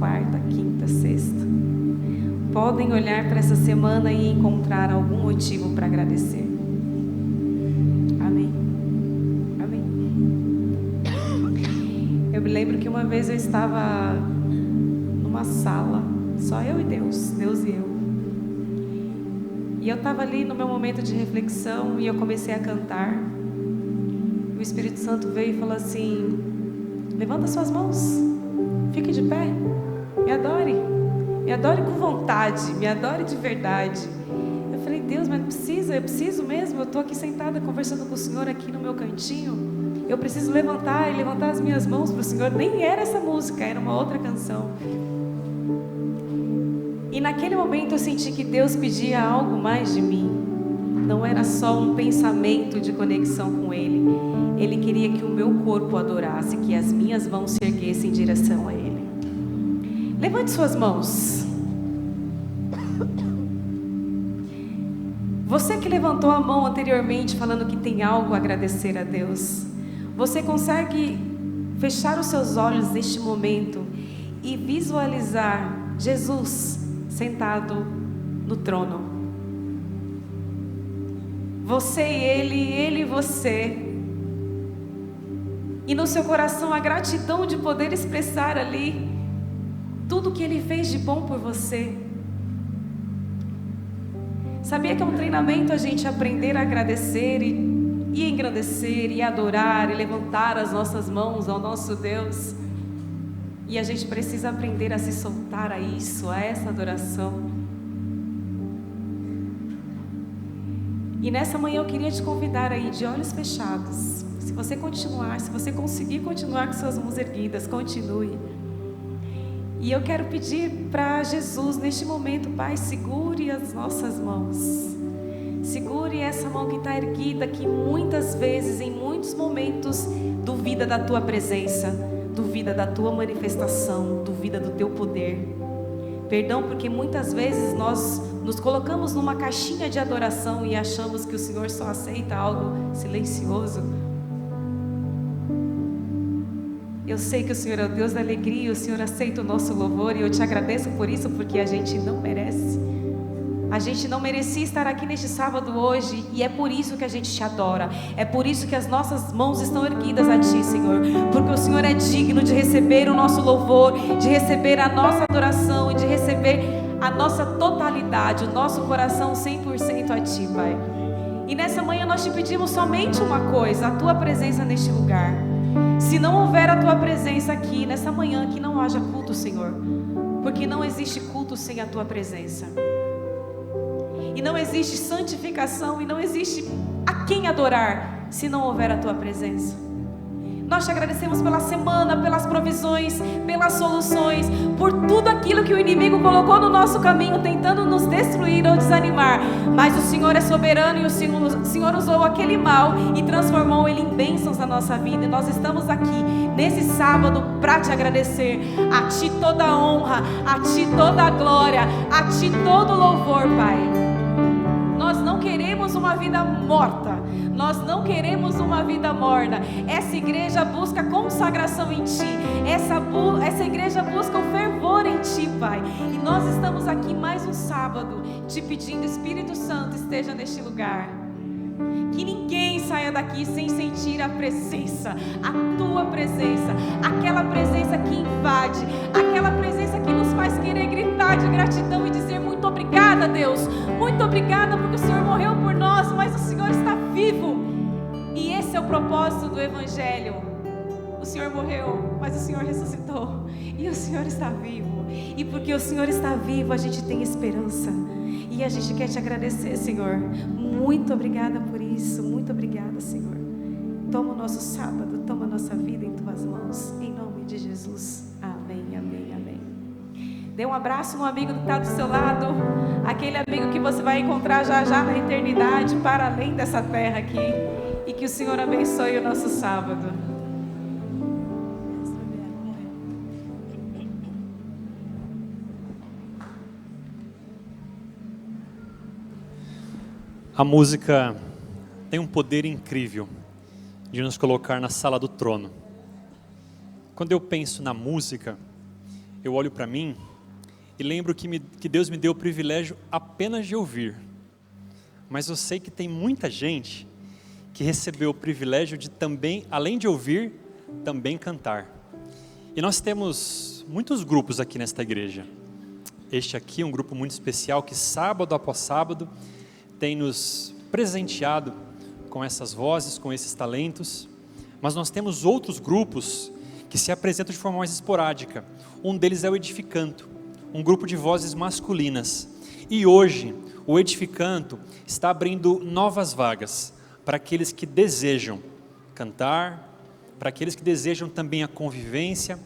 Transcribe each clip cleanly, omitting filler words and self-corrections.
quarta, quinta, sexta, podem olhar para essa semana e encontrar algum motivo para agradecer. Amém. Amém. Eu me lembro que uma vez eu estava numa sala, só eu e Deus e eu. E eu estava ali no meu momento de reflexão e eu comecei a cantar. O Espírito Santo veio e falou assim: levanta suas mãos, fique de pé, me adore com vontade, me adore de verdade. Eu falei: Deus, mas não precisa, eu preciso mesmo, eu estou aqui sentada conversando com o Senhor aqui no meu cantinho, eu preciso levantar as minhas mãos para o Senhor. Nem era essa música, era uma outra canção. E naquele momento eu senti que Deus pedia algo mais de mim. Não era só um pensamento de conexão com Ele. Ele queria que o meu corpo adorasse, que as minhas mãos se erguessem em direção a Ele. Levante suas mãos. Você que levantou a mão anteriormente falando que tem algo a agradecer a Deus, você consegue fechar os seus olhos neste momento e visualizar Jesus sentado no trono? Você e Ele e você. E no seu coração a gratidão de poder expressar ali tudo que Ele fez de bom por você. Sabia que é um treinamento a gente aprender a agradecer e engrandecer e adorar e levantar as nossas mãos ao nosso Deus? E a gente precisa aprender a se soltar a isso, a essa adoração. E nessa manhã eu queria te convidar aí de olhos fechados. Se você conseguir continuar com suas mãos erguidas, continue. E eu quero pedir para Jesus neste momento: Pai, segure as nossas mãos. Segure essa mão que está erguida, que muitas vezes, em muitos momentos, duvida da Tua presença, duvida da Tua manifestação, duvida do Teu poder. Perdão, porque muitas vezes nós nos colocamos numa caixinha de adoração e achamos que o Senhor só aceita algo silencioso. Eu sei que o Senhor é o Deus da alegria, o Senhor aceita o nosso louvor, e eu te agradeço por isso, porque a gente não merece. A gente não merecia estar aqui neste sábado hoje, e é por isso que a gente te adora. É por isso que as nossas mãos estão erguidas a Ti, Senhor, porque o Senhor é digno de receber o nosso louvor, de receber a nossa adoração e de receber a nossa totalidade, o nosso coração 100% a Ti, Pai. E nessa manhã nós te pedimos somente uma coisa: a Tua presença neste lugar. Se não houver a Tua presença aqui nessa manhã, que não haja culto, Senhor, porque não existe culto sem a Tua presença. E não existe santificação, e não existe a quem adorar se não houver a Tua presença. Nós te agradecemos pela semana, pelas provisões, pelas soluções, por tudo aquilo que o inimigo colocou no nosso caminho, tentando nos destruir ou desanimar. Mas o Senhor é soberano, e o Senhor usou aquele mal e transformou ele em bênçãos na nossa vida. E nós estamos aqui nesse sábado para te agradecer. A Ti toda a honra, a Ti toda a glória, a Ti todo o louvor, Pai. Nós não queremos uma vida morta, nós não queremos uma vida morna. Essa igreja busca consagração em Ti, essa igreja busca o fervor em Ti, Pai. E nós estamos aqui mais um sábado te pedindo: Espírito Santo, esteja neste lugar. Que ninguém saia daqui sem sentir a presença, a Tua presença, aquela presença que invade, aquela presença que nos faz querer gritar de gratidão e dizer: muito obrigada, Deus, muito obrigada, porque o Senhor morreu por nós, mas o Senhor está vivo. E esse é o propósito do Evangelho. O Senhor morreu, mas o Senhor ressuscitou, e o Senhor está vivo. E porque o Senhor está vivo, a gente tem esperança. E a gente quer te agradecer, Senhor. Muito obrigada por isso. Muito obrigada, Senhor. Toma o nosso sábado, toma a nossa vida em Tuas mãos. Em nome de Jesus. Amém, amém, amém. Dê um abraço no amigo que está do seu lado. Aquele amigo que você vai encontrar já já na eternidade, para além dessa terra aqui. E que o Senhor abençoe o nosso sábado. A música tem um poder incrível de nos colocar na sala do trono. Quando eu penso na música, eu olho para mim e lembro que Deus me deu o privilégio apenas de ouvir. Mas eu sei que tem muita gente que recebeu o privilégio de também, além de ouvir, também cantar. E nós temos muitos grupos aqui nesta igreja. Este aqui é um grupo muito especial que sábado após sábado tem nos presenteado com essas vozes, com esses talentos. Mas nós temos outros grupos que se apresentam de forma mais esporádica. Um deles é o Edificanto, um grupo de vozes masculinas. E hoje, o Edificanto está abrindo novas vagas para aqueles que desejam cantar, para aqueles que desejam também a convivência,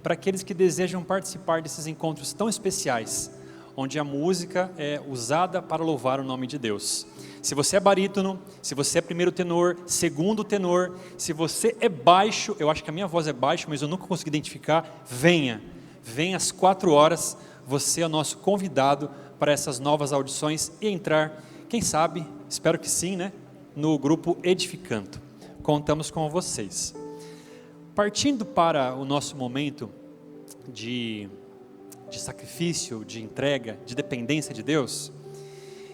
para aqueles que desejam participar desses encontros tão especiais, onde a música é usada para louvar o nome de Deus. Se você é barítono, se você é primeiro tenor, segundo tenor, se você é baixo, eu acho que a minha voz é baixa, mas eu nunca consegui identificar, venha às 4 horas, você é o nosso convidado para essas novas audições e entrar, quem sabe, espero que sim, né, no grupo Edificanto. Contamos com vocês. Partindo para o nosso momento de sacrifício, de entrega, de dependência de Deus,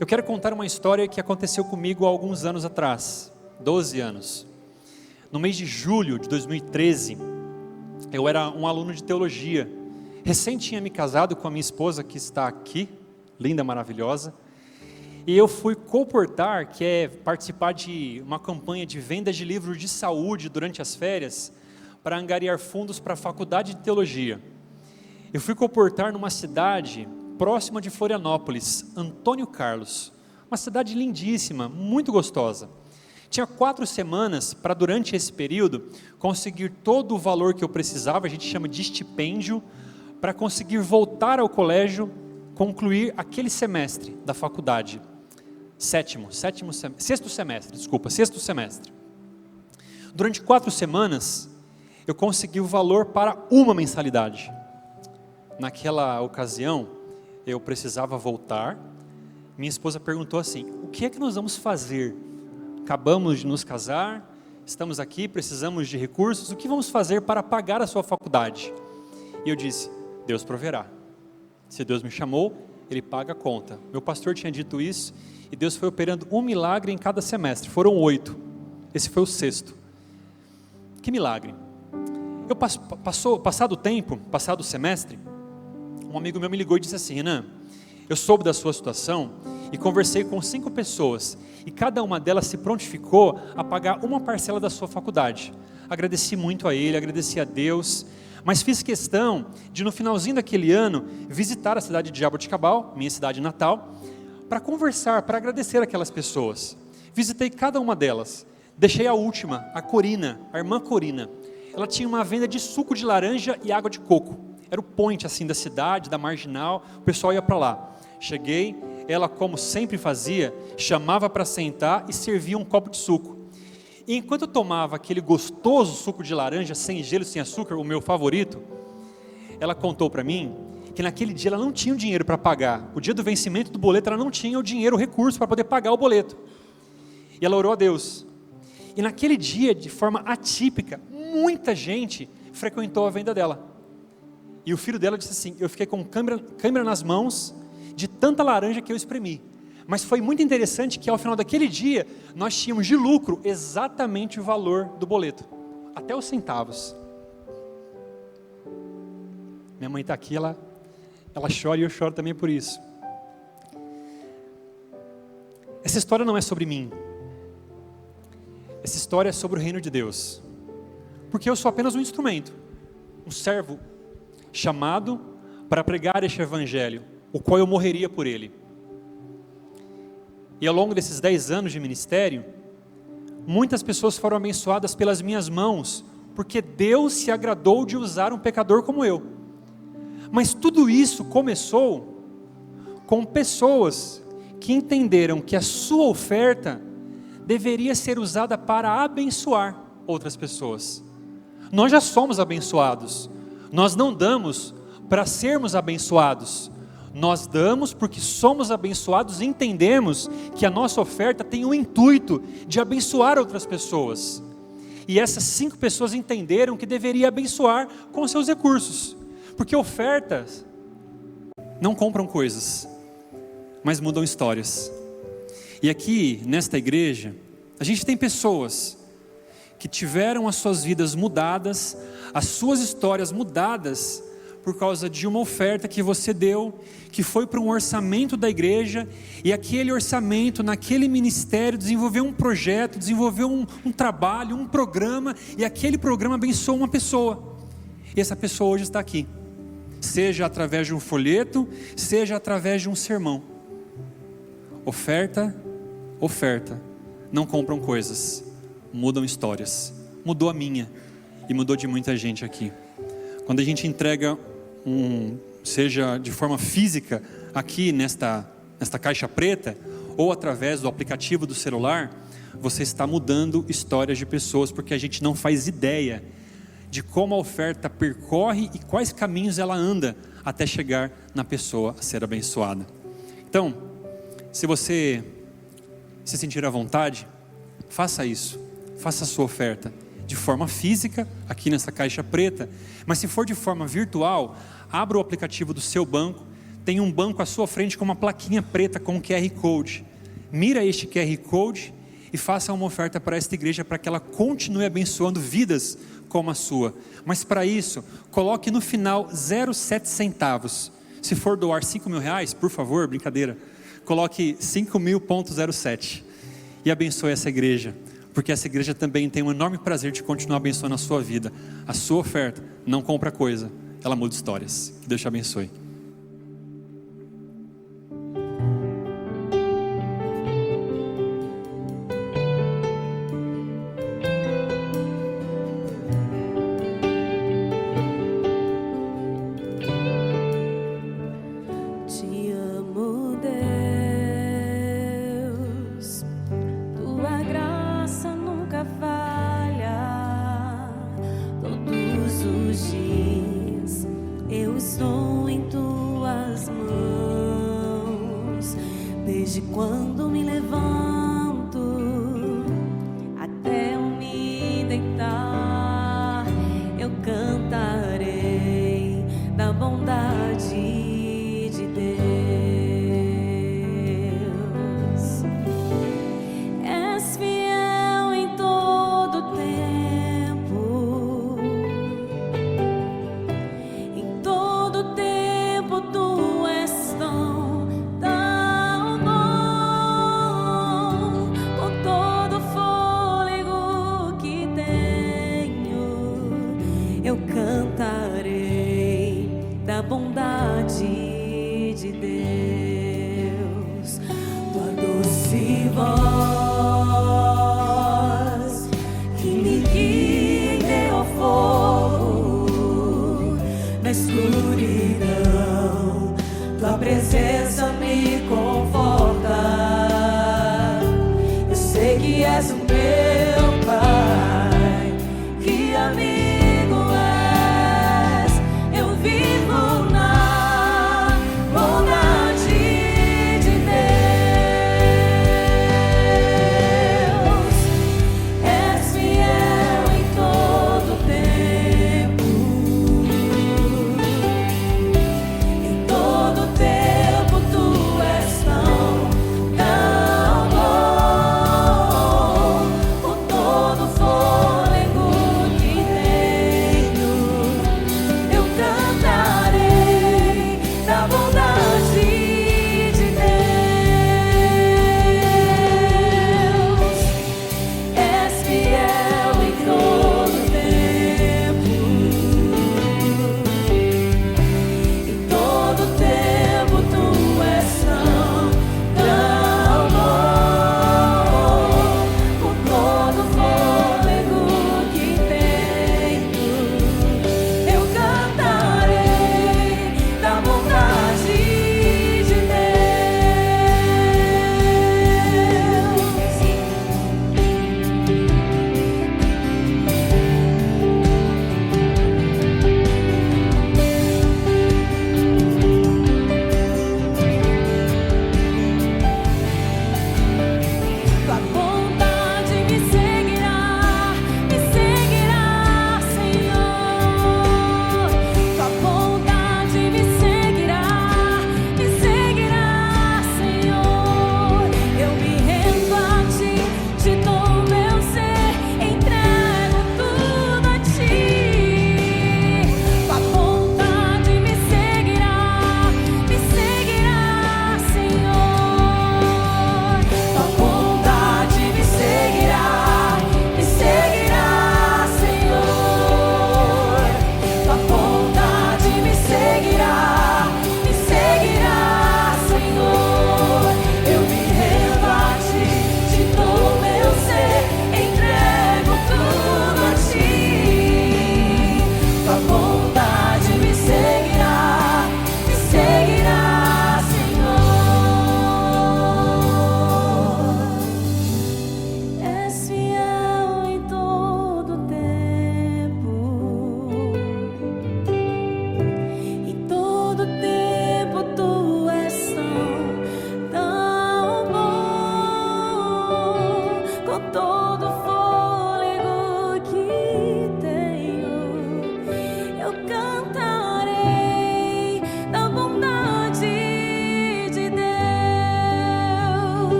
eu quero contar uma história que aconteceu comigo há alguns anos atrás, 12 anos. No mês de julho de 2013, eu era um aluno de teologia, recém tinha me casado com a minha esposa que está aqui, linda, maravilhosa, e eu fui colportar, que é participar de uma campanha de venda de livros de saúde durante as férias, para angariar fundos para a faculdade de teologia. Eu fui colportar numa cidade próxima de Florianópolis, Antônio Carlos, uma cidade lindíssima, muito gostosa. Tinha 4 semanas para, durante esse período, conseguir todo o valor que eu precisava, a gente chama de estipêndio, para conseguir voltar ao colégio, concluir aquele semestre da faculdade. Sexto semestre. Durante 4 semanas, eu consegui o valor para uma mensalidade. Naquela ocasião, eu precisava voltar. Minha esposa perguntou assim: o que é que nós vamos fazer? Acabamos de nos casar, estamos aqui, precisamos de recursos, o que vamos fazer para pagar a sua faculdade? E eu disse: Deus proverá. Se Deus me chamou, Ele paga a conta. Meu pastor tinha dito isso, e Deus foi operando um milagre em cada semestre. Foram 8, esse foi o 6º. Que milagre! Passado o tempo, passado o semestre, um amigo meu me ligou e disse assim: Renan, eu soube da sua situação e conversei com 5 pessoas, e cada uma delas se prontificou a pagar uma parcela da sua faculdade. Agradeci muito a ele, agradeci a Deus, mas fiz questão de, no finalzinho daquele ano, visitar a cidade de Jaboticabal, minha cidade natal, para conversar, para agradecer aquelas pessoas. Visitei cada uma delas, deixei a última, a Corina, a irmã Corina. Ela tinha uma venda de suco de laranja e água de coco. Era o point assim da cidade, da marginal, o pessoal ia para lá. Cheguei, ela, como sempre fazia, chamava para sentar e servia um copo de suco. E enquanto eu tomava aquele gostoso suco de laranja, sem gelo, sem açúcar, o meu favorito, ela contou para mim que naquele dia ela não tinha o dinheiro para pagar. O dia do vencimento do boleto, ela não tinha o dinheiro, o recurso para poder pagar o boleto. E ela orou a Deus. E naquele dia, de forma atípica, muita gente frequentou a venda dela. E o filho dela disse assim: eu fiquei com câmera nas mãos, de tanta laranja que eu espremi. Mas foi muito interessante que ao final daquele dia, nós tínhamos de lucro exatamente o valor do boleto, até os centavos. Minha mãe está aqui, ela chora e eu choro também por isso. Essa história não é sobre mim. Essa história é sobre o reino de Deus. Porque eu sou apenas um instrumento, um servo chamado para pregar este evangelho, o qual eu morreria por ele. E ao longo desses 10 anos de ministério, muitas pessoas foram abençoadas pelas minhas mãos, porque Deus se agradou de usar um pecador como eu. Mas tudo isso começou com pessoas que entenderam que a sua oferta deveria ser usada para abençoar outras pessoas. Nós já somos abençoados, nós não damos para sermos abençoados, nós damos porque somos abençoados e entendemos que a nossa oferta tem o intuito de abençoar outras pessoas. E essas 5 pessoas entenderam que deveria abençoar com seus recursos. Porque ofertas não compram coisas, mas mudam histórias. E aqui, nesta igreja, a gente tem pessoas que tiveram as suas vidas mudadas, as suas histórias mudadas, por causa de uma oferta que você deu, que foi para um orçamento da igreja, e aquele orçamento, naquele ministério, desenvolveu um projeto, desenvolveu um trabalho, um programa, e aquele programa abençoou uma pessoa, e essa pessoa hoje está aqui, seja através de um folheto, seja através de um sermão. Oferta, não compram coisas, mudam histórias. Mudou a minha, e mudou de muita gente aqui. Quando a gente entrega seja de forma física, aqui nesta caixa preta, ou através do aplicativo do celular, você está mudando histórias de pessoas, porque a gente não faz ideia de como a oferta percorre e quais caminhos ela anda até chegar na pessoa a ser abençoada. Então, se você se sentir à vontade, faça isso, faça a sua oferta de forma física, aqui nessa caixa preta, mas se for de forma virtual, abra o aplicativo do seu banco, tem um banco à sua frente com uma plaquinha preta com um QR Code, mira este QR Code e faça uma oferta para esta igreja, para que ela continue abençoando vidas como a sua. Mas para isso, coloque no final 0,7 centavos, se for doar 5 mil reais, por favor, brincadeira, coloque 5.000,07 e abençoe essa igreja, porque essa igreja também tem um enorme prazer de continuar abençoando a sua vida. A sua oferta não compra coisa, ela muda histórias. Que Deus te abençoe. Quando me levanto até eu me deitar, eu cantarei da bondade de Deus. És fiel em todo tempo, em todo tempo tu és tão bondade de Deus. Tua doce voz que me guia ao fogo na escuridão, tua presença me conforta. Eu sei que és o meu Pai, que amigo tempo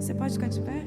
Você pode ficar de pé?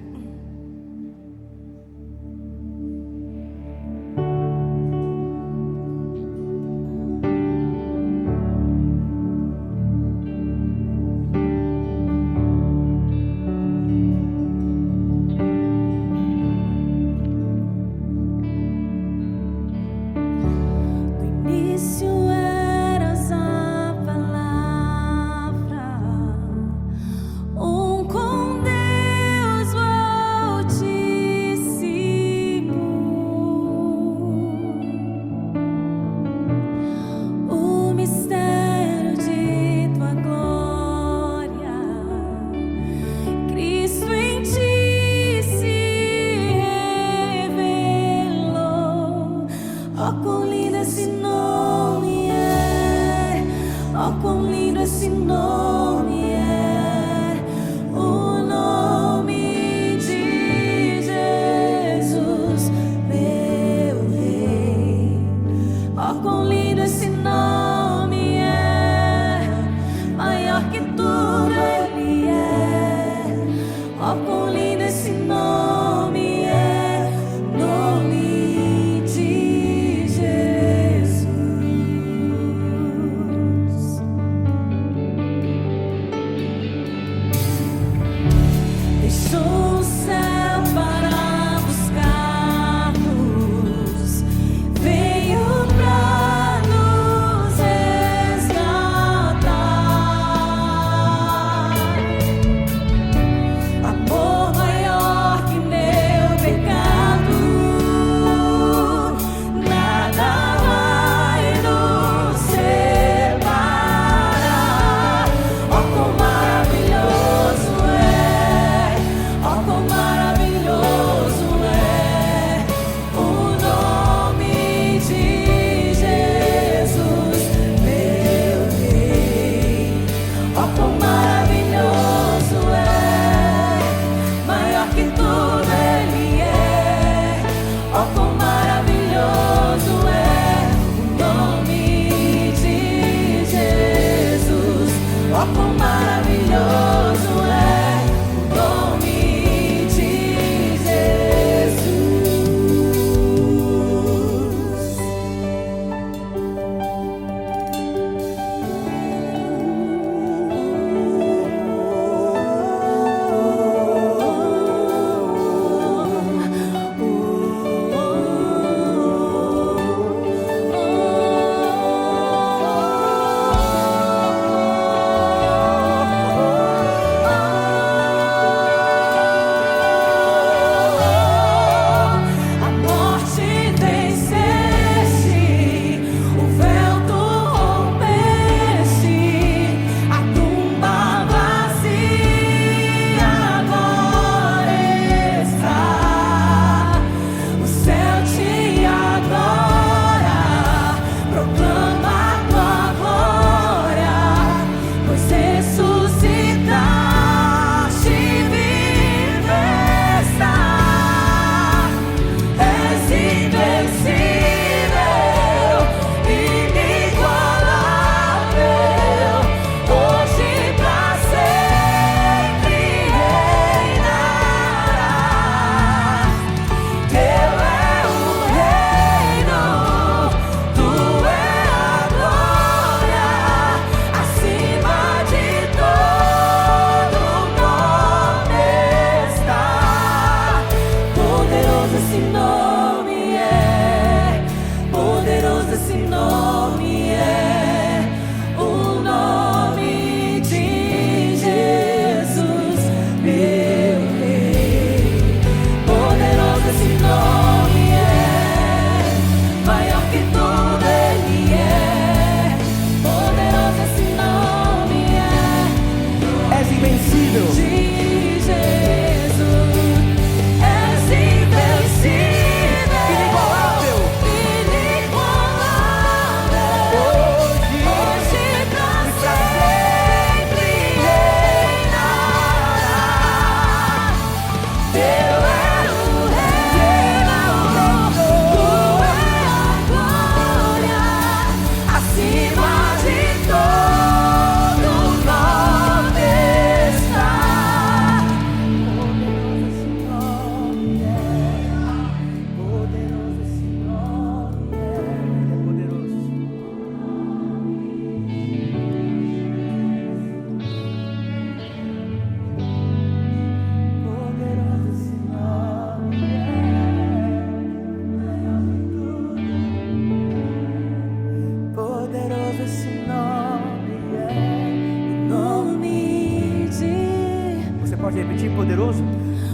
poderoso.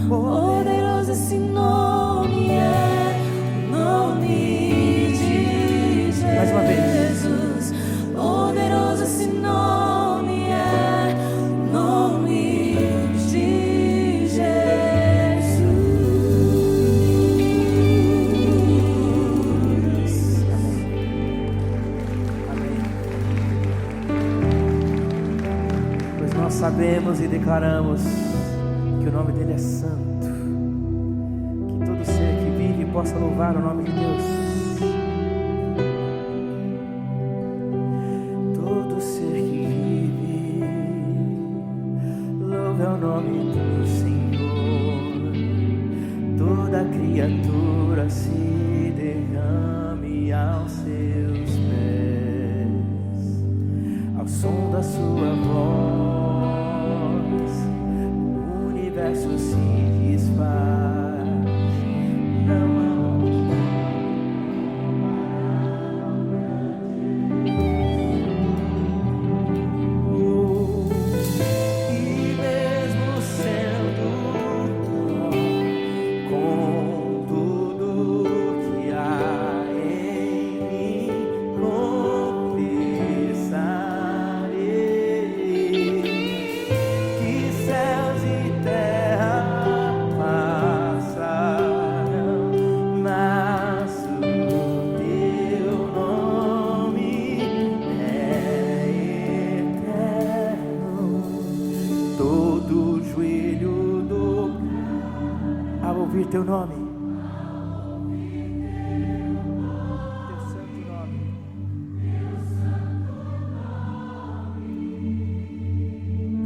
Poderoso esse nome é, o nome de Jesus. Mais uma vez. Poderoso esse nome é, o nome de Jesus. Amém. Pois nós sabemos e declaramos que o nome dele é santo. Que todo ser que vive possa louvar o nome de Deus. Todo ser que vive louve o nome do Senhor. Toda criatura se derrame aos seus pés, ao som da sua voz. O universo se desfaz. Não há e mesmo sendo com tudo que há em mim, confessarei que céus e terra passarão, mas o teu nome é eterno. Todo joelho dobrará ao ouvir teu nome. Teu santo nome.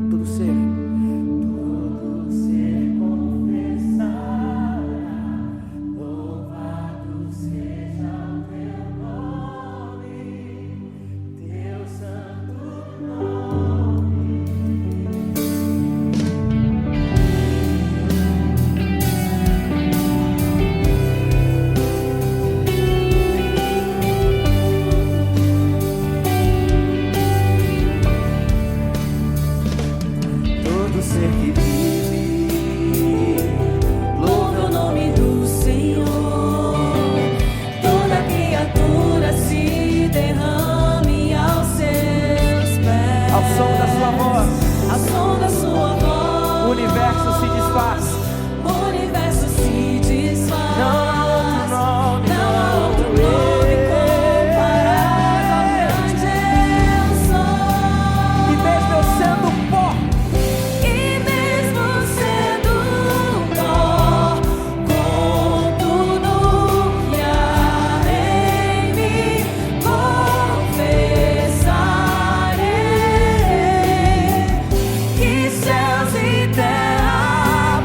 Todo ser confessará, louvado seja o teu nome, teu santo nome. Todo ser que vive Louve o nome do Senhor. Toda criatura se derrame aos seus pés. ao som da sua voz, Ao som da sua voz. o universo se desfaz. O universo se desfaz. Não há outro nome, Não há outro nome comparável ao grande eu sou. E mesmo eu sendo pó, E mesmo sendo pó, com tudo que há em mim, confessarei que céus e terra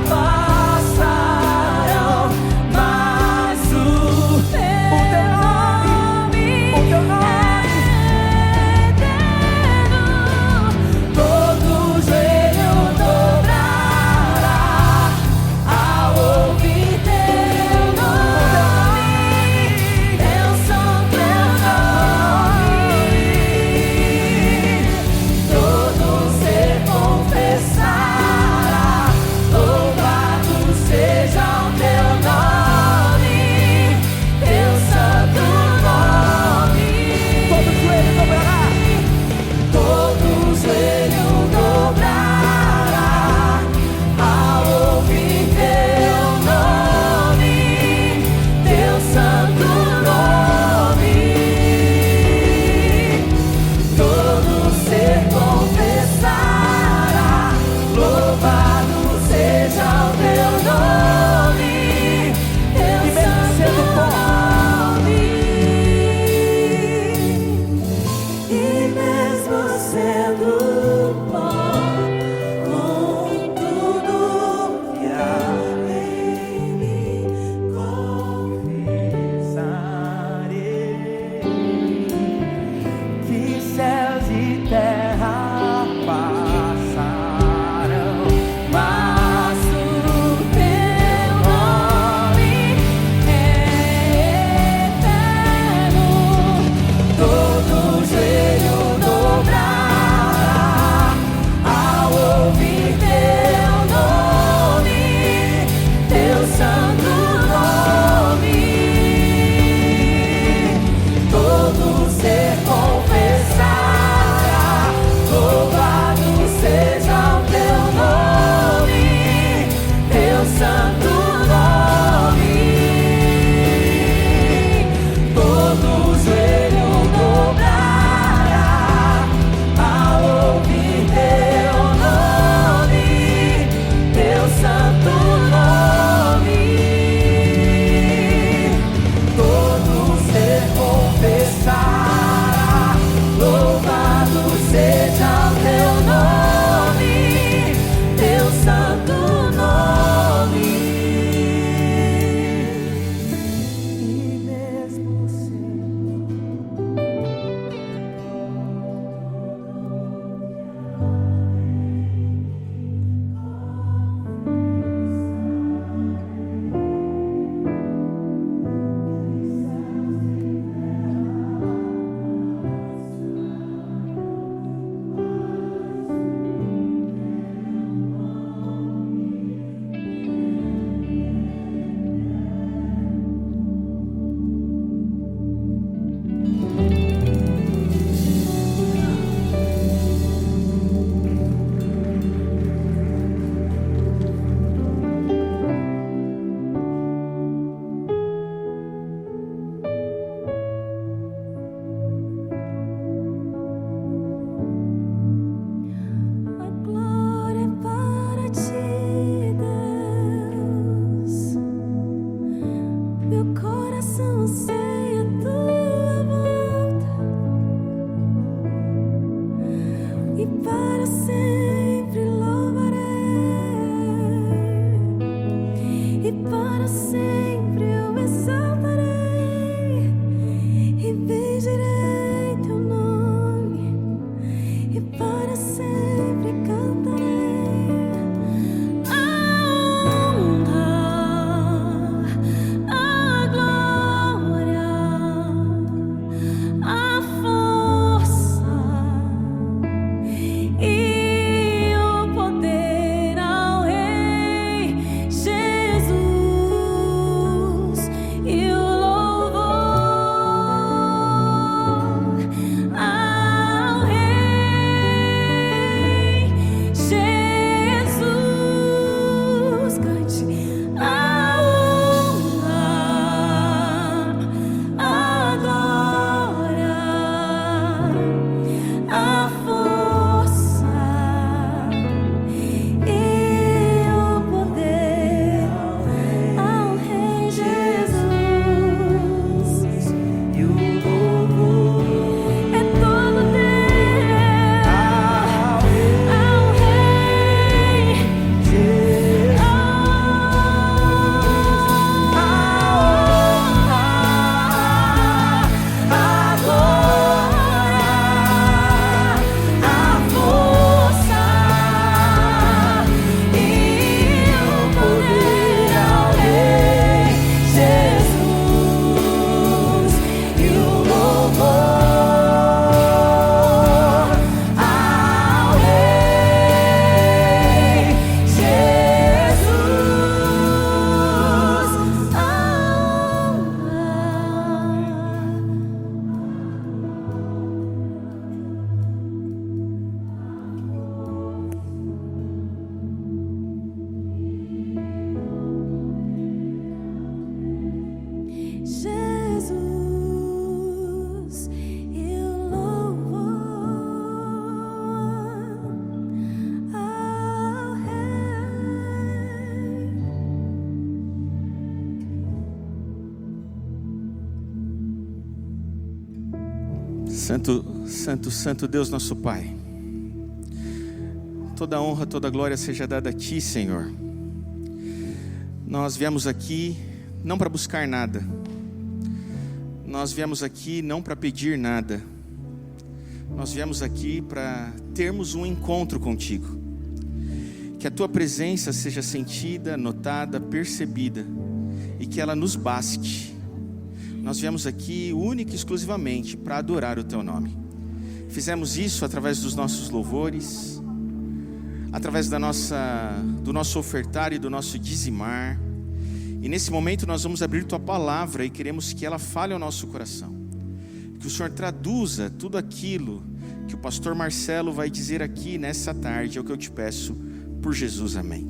para sempre eu exaltarei e bendirei teu nome, e para sempre cantarei a honra, a glória, a força e o poder ao Rei Jesus, e o louvor ao Rei Jesus. Cante a honra, a glória, a força e o poder ao Rei Jesus, E o louvor é todo teu ao ao Rei Jesus. a glória, a força e o poder ao Rei Jesus, e o louvor ao Rei Jesus, a honra. Jesus, e o louvor ao Rei. Santo, santo, santo Deus nosso Pai, toda honra, toda glória seja dada a Ti, Senhor. Nós viemos aqui não para buscar nada, nós viemos aqui não para pedir nada, nós viemos aqui para termos um encontro contigo, que a Tua presença seja sentida, notada, percebida, e que ela nos baste. Nós viemos aqui única e exclusivamente para adorar o Teu nome. Fizemos isso através dos nossos louvores, através do nosso ofertar e do nosso dizimar. E nesse momento nós vamos abrir Tua palavra e queremos que ela fale ao nosso coração. Que o Senhor traduza tudo aquilo que o pastor Marcelo vai dizer aqui nessa tarde. É o que eu te peço por Jesus, amém.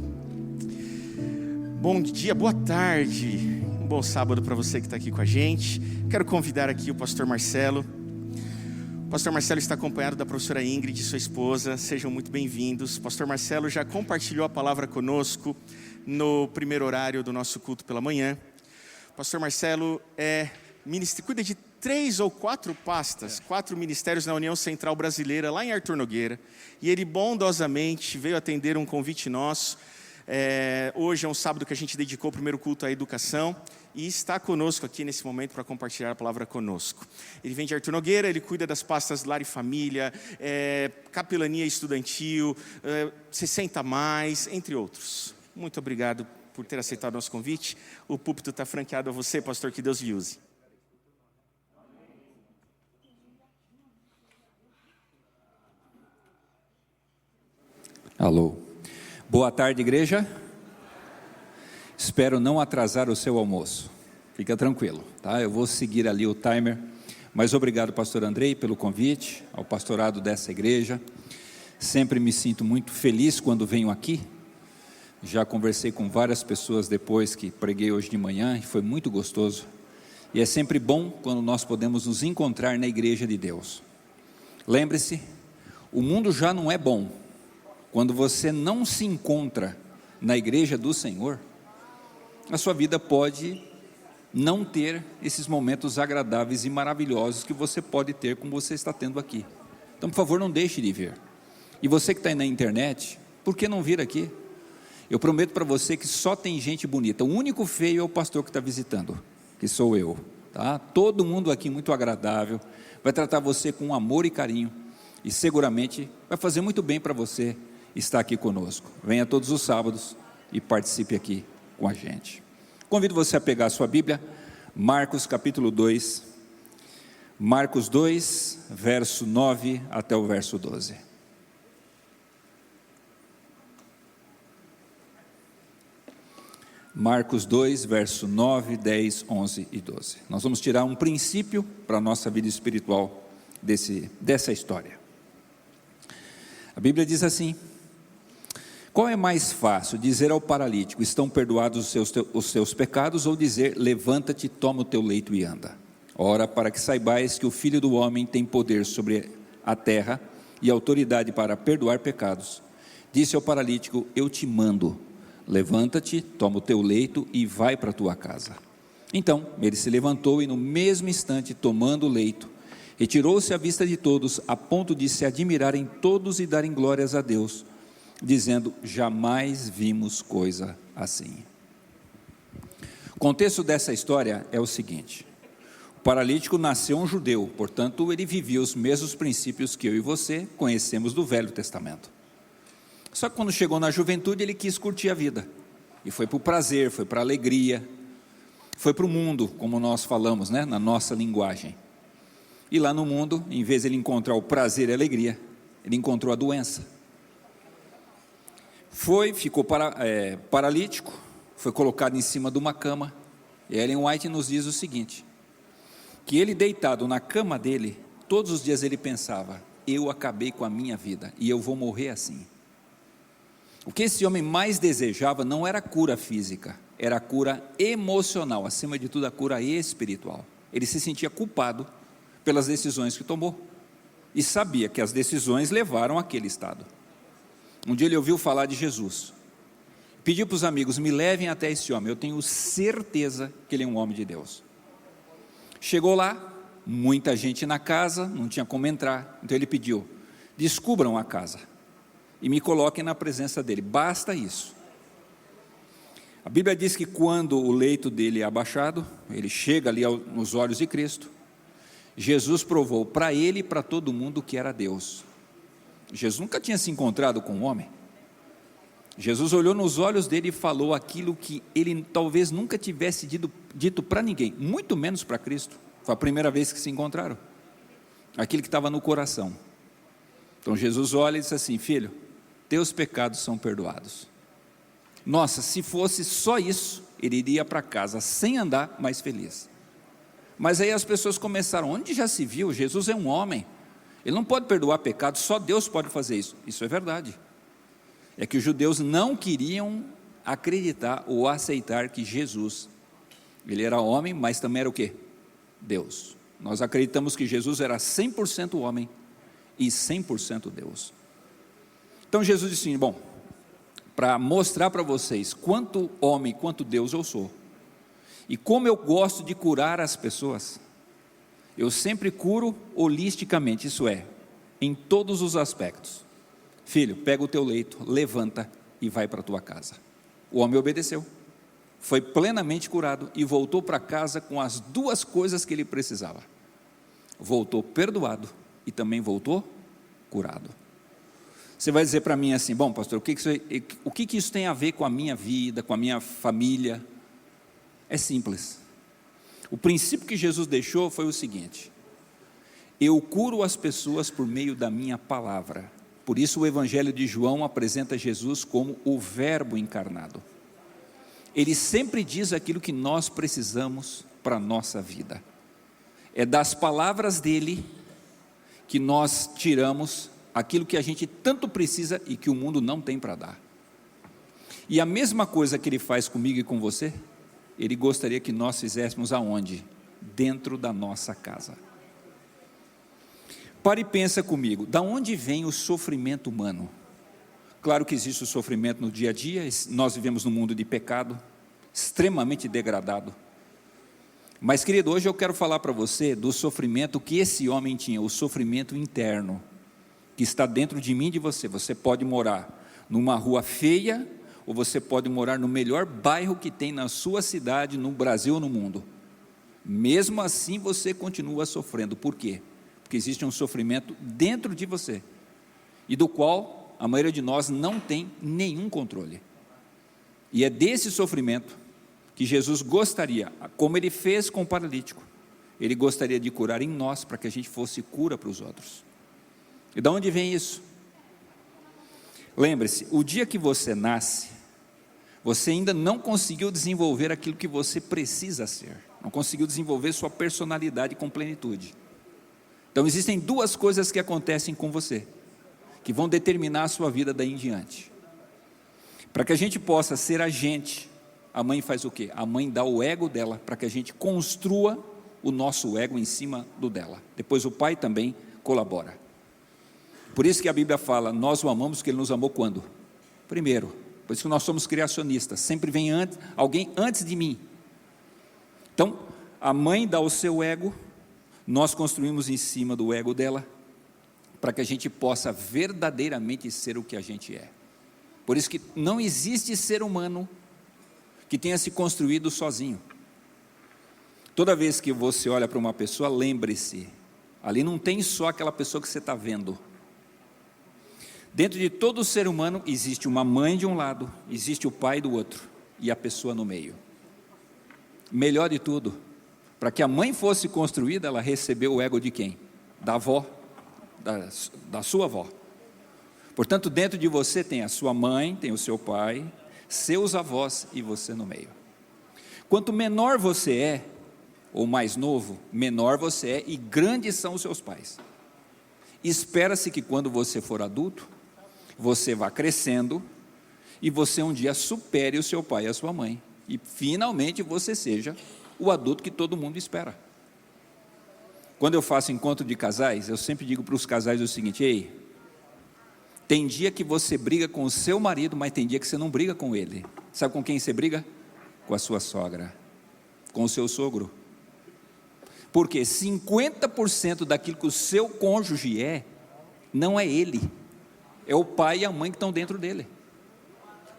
Bom dia, boa tarde. Um bom sábado para você que está aqui com a gente. Quero convidar aqui o pastor Marcelo. O pastor Marcelo está acompanhado da professora Ingrid, sua esposa. Sejam muito bem-vindos. O pastor Marcelo já compartilhou a palavra conosco no primeiro horário do nosso culto pela manhã. O pastor Marcelo cuida de 3 ou 4 pastas, 4 ministérios na União Central Brasileira, lá em Arthur Nogueira. E ele bondosamente veio atender um convite nosso. Hoje é um sábado que a gente dedicou o primeiro culto à educação e está conosco aqui nesse momento para compartilhar a palavra conosco. Ele vem de Arthur Nogueira, ele cuida das pastas Lar e Família, Capelania Estudantil, 60+, entre outros. Muito obrigado por ter aceitado o nosso convite. O púlpito está franqueado a você, pastor, que Deus lhe use. Alô. Boa tarde, igreja. Espero não atrasar o seu almoço. Fica tranquilo, tá? Eu vou seguir ali o timer. Mas obrigado, pastor Andrei, pelo convite, ao pastorado dessa igreja. Sempre me sinto muito feliz quando venho aqui. Já conversei com várias pessoas depois que preguei hoje de manhã e foi muito gostoso. E é sempre bom quando nós podemos nos encontrar na igreja de Deus. Lembre-se, o mundo já não é bom. Quando você não se encontra na igreja do Senhor, a sua vida pode não ter esses momentos agradáveis e maravilhosos que você pode ter como você está tendo aqui. Então, por favor, não deixe de vir. E você que está aí na internet, por que não vir aqui? Eu prometo para você que só tem gente bonita. O único feio é o pastor que está visitando, que sou eu, tá? Todo mundo aqui muito agradável, vai tratar você com amor e carinho, e seguramente vai fazer muito bem para você estar aqui conosco. Venha todos os sábados e participe aqui com a gente. Convido você a pegar a sua Bíblia, Marcos capítulo 2, Marcos 2, verso 9 até o verso 12. Marcos 2, verso 9, 10, 11 e 12. Nós vamos tirar um princípio para a nossa vida espiritual dessa história. A Bíblia diz assim: qual é mais fácil, dizer ao paralítico, estão perdoados os seus pecados, ou dizer, levanta-te, toma o teu leito e anda? Ora, para que saibais que o Filho do Homem tem poder sobre a terra e autoridade para perdoar pecados, disse ao paralítico, eu te mando, levanta-te, toma o teu leito e vai para a tua casa. Então ele se levantou e no mesmo instante, tomando o leito, retirou-se à vista de todos, a ponto de se admirarem todos e darem glórias a Deus, dizendo, jamais vimos coisa assim. O contexto dessa história é o seguinte: o paralítico nasceu um judeu, portanto ele vivia os mesmos princípios que eu e você conhecemos do Velho Testamento. Só que quando chegou na juventude ele quis curtir a vida, e foi para o prazer, foi para a alegria, foi para o mundo, como nós falamos, né, na nossa linguagem. E lá no mundo, em vez de ele encontrar o prazer e a alegria, ele encontrou a doença. Ficou paralítico, foi colocado em cima de uma cama, e Ellen White nos diz o seguinte, que ele deitado na cama dele, todos os dias ele pensava, eu acabei com a minha vida, e eu vou morrer assim. O que esse homem mais desejava não era a cura física, era a cura emocional, acima de tudo a cura espiritual. Ele se sentia culpado pelas decisões que tomou, e sabia que as decisões levaram àquele estado. Um dia ele ouviu falar de Jesus, pediu para os amigos, me levem até esse homem, eu tenho certeza que ele é um homem de Deus. Chegou lá, muita gente na casa, não tinha como entrar, então ele pediu, descubram a casa e me coloquem na presença dele, basta isso. A Bíblia diz que quando o leito dele é abaixado, ele chega ali nos olhos de Cristo, Jesus provou para ele e para todo mundo que era Deus. Jesus nunca tinha se encontrado com um homem. Jesus olhou nos olhos dele e falou aquilo que ele talvez nunca tivesse dito para ninguém, muito menos para Cristo. Foi a primeira vez que se encontraram, aquilo que estava no coração. Então Jesus olha e diz assim, filho, teus pecados são perdoados. Nossa, se fosse só isso, ele iria para casa sem andar, mais feliz. Mas aí as pessoas começaram, onde já se viu, Jesus é um homem, ele não pode perdoar pecados, só Deus pode fazer isso. Isso é verdade. É que os judeus não queriam acreditar ou aceitar que Jesus, ele era homem, mas também era o quê? Deus. Nós acreditamos que Jesus era 100% homem e 100% Deus. Então Jesus disse assim, bom, para mostrar para vocês quanto homem, quanto Deus eu sou, e como eu gosto de curar as pessoas, eu sempre curo holisticamente, isso é, em todos os aspectos. Filho, pega o teu leito, levanta e vai para a tua casa. O homem obedeceu, foi plenamente curado e voltou para casa com as duas coisas que ele precisava. Voltou perdoado e também voltou curado. Você vai dizer para mim assim, bom pastor, o que isso tem a ver com a minha vida, com a minha família? É simples. O princípio que Jesus deixou foi o seguinte, eu curo as pessoas por meio da minha palavra. Por isso o Evangelho de João apresenta Jesus como o Verbo encarnado. Ele sempre diz aquilo que nós precisamos para a nossa vida. É das palavras dele que nós tiramos aquilo que a gente tanto precisa e que o mundo não tem para dar. E a mesma coisa que ele faz comigo e com você, ele gostaria que nós fizéssemos aonde? Dentro da nossa casa. Pare e pensa comigo, da onde vem o sofrimento humano? Claro que existe o sofrimento no dia a dia, nós vivemos num mundo de pecado, extremamente degradado. Mas querido, hoje eu quero falar para você do sofrimento que esse homem tinha, o sofrimento interno, que está dentro de mim e de você. Você pode morar numa rua feia, ou você pode morar no melhor bairro que tem na sua cidade, no Brasil ou no mundo. Mesmo assim você continua sofrendo. Por quê? Porque existe um sofrimento dentro de você, e do qual a maioria de nós não tem nenhum controle. E é desse sofrimento que Jesus gostaria, como Ele fez com o paralítico, Ele gostaria de curar em nós, para que a gente fosse cura para os outros. E de onde vem isso? Lembre-se, o dia que você nasce, você ainda não conseguiu desenvolver aquilo que você precisa ser, não conseguiu desenvolver sua personalidade com plenitude. Então existem duas coisas que acontecem com você, que vão determinar a sua vida daí em diante. Para que a gente possa ser agente, a mãe faz o quê? A mãe dá o ego dela, para que a gente construa o nosso ego em cima do dela. Depois o pai também colabora. Por isso que a Bíblia fala, nós o amamos porque Ele nos amou quando? Primeiro. Por isso que nós somos criacionistas, sempre vem alguém antes de mim. Então, a mãe dá o seu ego, nós construímos em cima do ego dela, para que a gente possa verdadeiramente ser o que a gente é. Por isso que não existe ser humano que tenha se construído sozinho. Toda vez que você olha para uma pessoa, lembre-se, ali não tem só aquela pessoa que você está vendo. Dentro de todo ser humano existe uma mãe de um lado, existe o pai do outro, e a pessoa no meio. Melhor de tudo, para que a mãe fosse construída, ela recebeu o ego de quem? Da avó, da sua avó. Portanto, dentro de você tem a sua mãe, tem o seu pai, seus avós e você no meio. Quanto menor você é, ou mais novo, menor você é e grandes são os seus pais. Espera-se que quando você for adulto, você vá crescendo e você um dia supere o seu pai e a sua mãe. E finalmente você seja o adulto que todo mundo espera. Quando eu faço encontro de casais, eu sempre digo para os casais o seguinte: ei, tem dia que você briga com o seu marido, mas tem dia que você não briga com ele. Sabe com quem você briga? Com a sua sogra, com o seu sogro. Porque 50% daquilo que o seu cônjuge é, não é ele, é o pai e a mãe que estão dentro dele.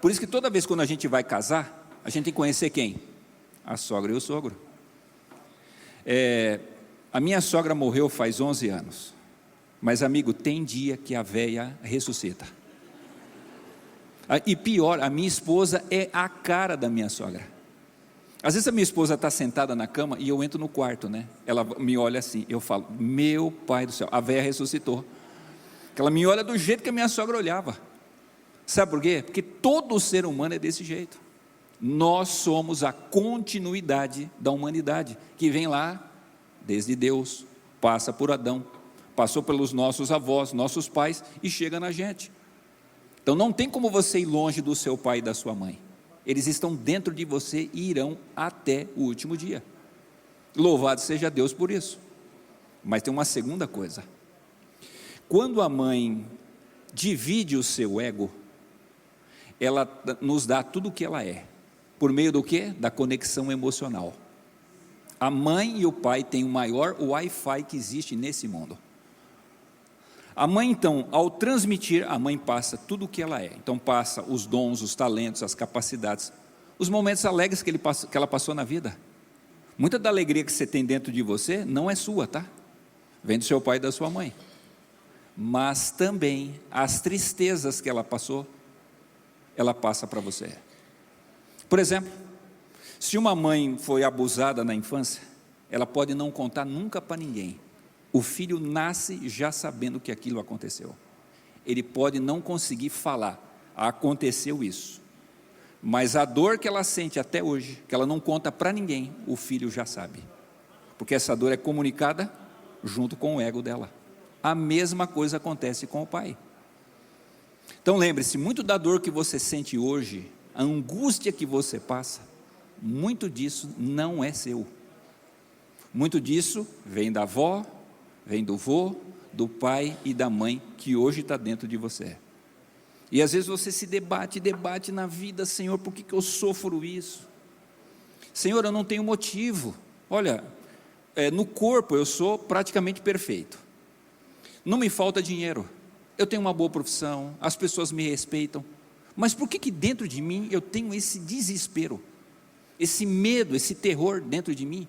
Por isso que toda vez quando a gente vai casar, a gente tem que conhecer quem? A sogra e o sogro. A minha sogra morreu faz 11 anos. Mas amigo, tem dia que a véia ressuscita. E pior, a minha esposa é a cara da minha sogra. Às vezes a minha esposa está sentada na cama e eu entro no quarto, né? Ela me olha assim, eu falo, meu pai do céu, a véia ressuscitou. Ela me olha do jeito que a minha sogra olhava. Sabe por quê? Porque todo ser humano é desse jeito. Nós somos a continuidade da humanidade, que vem lá desde Deus, passa por Adão, passou pelos nossos avós, nossos pais e chega na gente. Então não tem como você ir longe do seu pai e da sua mãe. Eles estão dentro de você e irão até o último dia. Louvado seja Deus por isso. Mas tem uma segunda coisa. Quando a mãe divide o seu ego, ela nos dá tudo o que ela é. Por meio do quê? Da conexão emocional. A mãe e o pai têm o maior Wi-Fi que existe nesse mundo. A mãe então, ao transmitir, a mãe passa tudo o que ela é. Então passa os dons, os talentos, as capacidades, os momentos alegres que ela passou na vida. Muita da alegria que você tem dentro de você não é sua, tá? Vem do seu pai e da sua mãe. Mas também as tristezas que ela passou, ela passa para você. Por exemplo, se uma mãe foi abusada na infância, ela pode não contar nunca para ninguém. O filho nasce já sabendo que aquilo aconteceu. Ele pode não conseguir falar, aconteceu isso. Mas a dor que ela sente até hoje, que ela não conta para ninguém, o filho já sabe. Porque essa dor é comunicada junto com o ego dela. A mesma coisa acontece com o pai. Então lembre-se, muito da dor que você sente hoje, a angústia que você passa, muito disso não é seu. Muito disso vem da avó, vem do vô, do pai e da mãe, que hoje está dentro de você. E às vezes você se debate na vida, Senhor, por que eu sofro isso? Senhor, eu não tenho motivo. Olha, no corpo eu sou praticamente perfeito. Não me falta dinheiro. Eu tenho uma boa profissão, as pessoas me respeitam. Mas por que dentro de mim eu tenho esse desespero, esse medo, esse terror dentro de mim?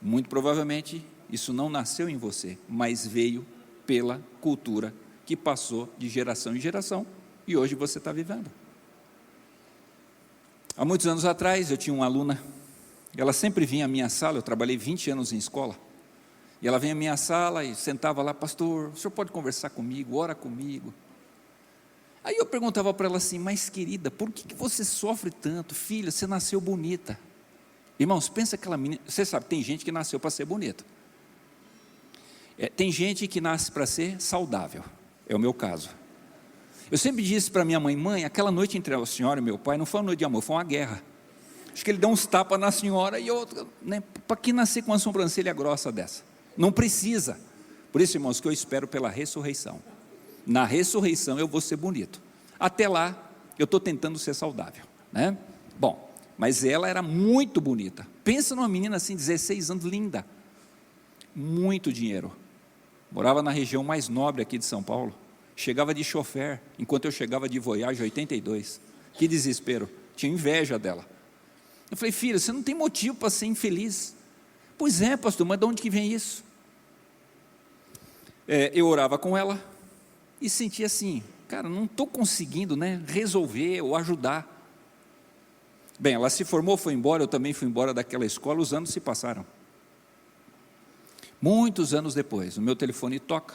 Muito provavelmente isso não nasceu em você, mas veio pela cultura que passou de geração em geração e hoje você está vivendo. Há muitos anos atrás eu tinha uma aluna, ela sempre vinha à minha sala, eu trabalhei 20 anos em escola, e ela vinha à minha sala e sentava lá: pastor, o senhor pode conversar comigo, ora comigo? Aí eu perguntava para ela assim: mas querida, por que você sofre tanto? Filha, você nasceu bonita. Irmãos, pensa aquela menina, você sabe, tem gente que nasceu para ser bonita, tem gente que nasce para ser saudável, é o meu caso. Eu sempre disse para minha mãe: aquela noite entre a senhora e meu pai não foi uma noite de amor, foi uma guerra. Acho que ele deu uns tapas na senhora e eu, né, para que nascer com uma sobrancelha grossa dessa? Não precisa. Por isso, irmãos, que eu espero pela ressurreição. Na ressurreição eu vou ser bonito. Até lá eu estou tentando ser saudável, né? Bom, mas ela era muito bonita. Pensa numa menina assim, 16 anos, linda, muito dinheiro, morava na região mais nobre aqui de São Paulo, chegava de chofer, enquanto eu chegava de Voyage 82, que desespero, tinha inveja dela. Eu falei: filha, você não tem motivo para ser infeliz. Pois é, pastor, mas de onde que vem isso? Eu orava com ela e sentia assim: cara, não estou conseguindo, né, resolver ou ajudar. Bem, ela se formou, foi embora, eu também fui embora daquela escola, os anos se passaram. Muitos anos depois, o meu telefone toca,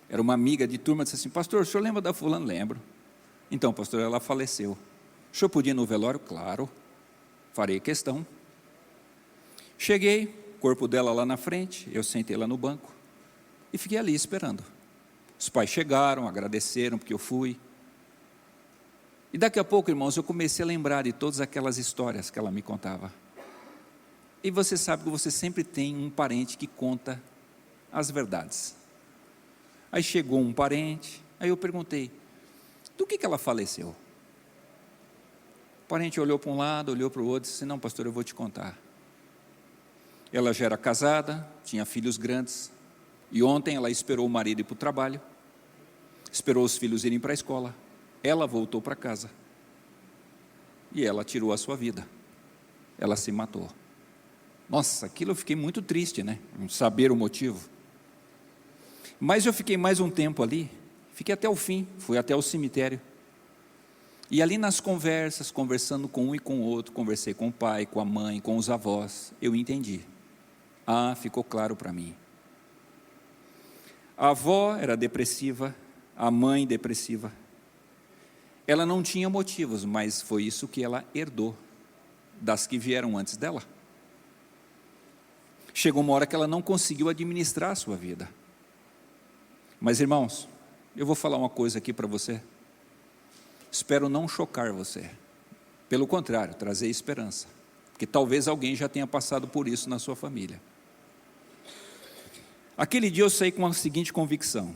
era uma amiga de turma, disse assim: pastor, o senhor lembra da fulana? Lembro. Então, pastor, ela faleceu. O senhor podia ir no velório? Claro, farei questão. Cheguei, corpo dela lá na frente, eu sentei lá no banco e fiquei ali esperando. Os pais chegaram, agradeceram porque eu fui. E daqui a pouco, irmãos, eu comecei a lembrar de todas aquelas histórias que ela me contava. E você sabe que você sempre tem um parente que conta as verdades. Aí chegou um parente, aí eu perguntei: do que ela faleceu? O parente olhou para um lado, olhou para o outro e disse: não, pastor, eu vou te contar. Ela já era casada, tinha filhos grandes, e ontem ela esperou o marido ir para o trabalho, esperou os filhos irem para a escola, ela voltou para casa, e ela tirou a sua vida, ela se matou. Nossa, aquilo eu fiquei muito triste, né, em saber o motivo. Mas eu fiquei mais um tempo ali, fiquei até o fim, fui até o cemitério, e ali nas conversas, conversando com um e com o outro, conversei com o pai, com a mãe, com os avós, eu entendi. Ficou claro para mim. A avó era depressiva, a mãe depressiva. Ela não tinha motivos, mas foi isso que ela herdou das que vieram antes dela. Chegou uma hora que ela não conseguiu administrar a sua vida. Mas, irmãos, eu vou falar uma coisa aqui para você. Espero não chocar você. Pelo contrário, trazer esperança. Porque talvez alguém já tenha passado por isso na sua família. Aquele dia eu saí com a seguinte convicção: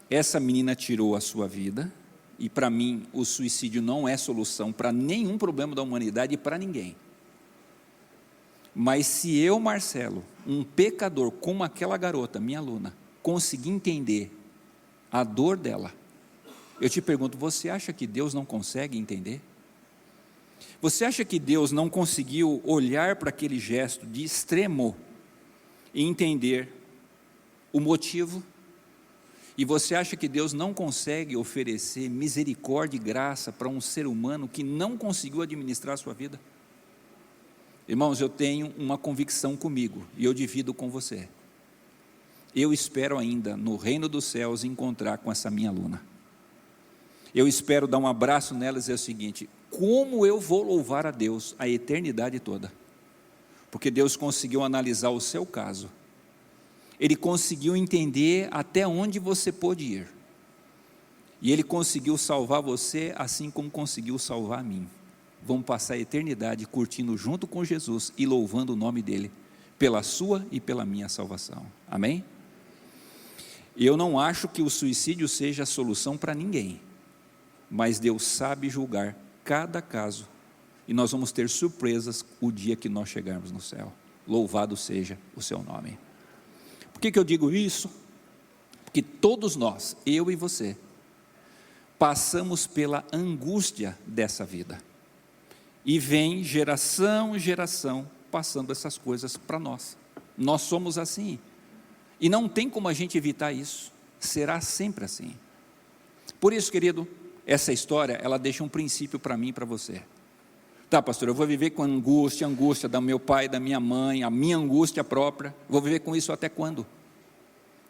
essa menina tirou a sua vida, e para mim o suicídio não é solução para nenhum problema da humanidade e para ninguém. Mas se eu, Marcelo, um pecador como aquela garota, minha aluna, conseguir entender a dor dela, eu te pergunto, você acha que Deus não consegue entender? Você acha que Deus não conseguiu olhar para aquele gesto de extremo e entender o motivo? E você acha que Deus não consegue oferecer misericórdia e graça para um ser humano que não conseguiu administrar a sua vida? Irmãos, eu tenho uma convicção comigo e eu divido com você. Eu espero ainda no reino dos céus encontrar com essa minha aluna. Eu espero dar um abraço nela e dizer o seguinte: como eu vou louvar a Deus a eternidade toda? Porque Deus conseguiu analisar o seu caso. Ele conseguiu entender até onde você pôde ir. E Ele conseguiu salvar você assim como conseguiu salvar a mim. Vamos passar a eternidade curtindo junto com Jesus e louvando o nome dEle, pela sua e pela minha salvação. Amém? Eu não acho que o suicídio seja a solução para ninguém, mas Deus sabe julgar cada caso, e nós vamos ter surpresas o dia que nós chegarmos no céu. Louvado seja o seu nome. Por que eu digo isso? Porque todos nós, eu e você, passamos pela angústia dessa vida. E vem geração em geração passando essas coisas para nós. Nós somos assim. E não tem como a gente evitar isso. Será sempre assim. Por isso, querido, essa história, ela deixa um princípio para mim e para você. Tá, pastor, eu vou viver com a angústia do meu pai, da minha mãe, a minha angústia própria. Vou viver com isso até quando?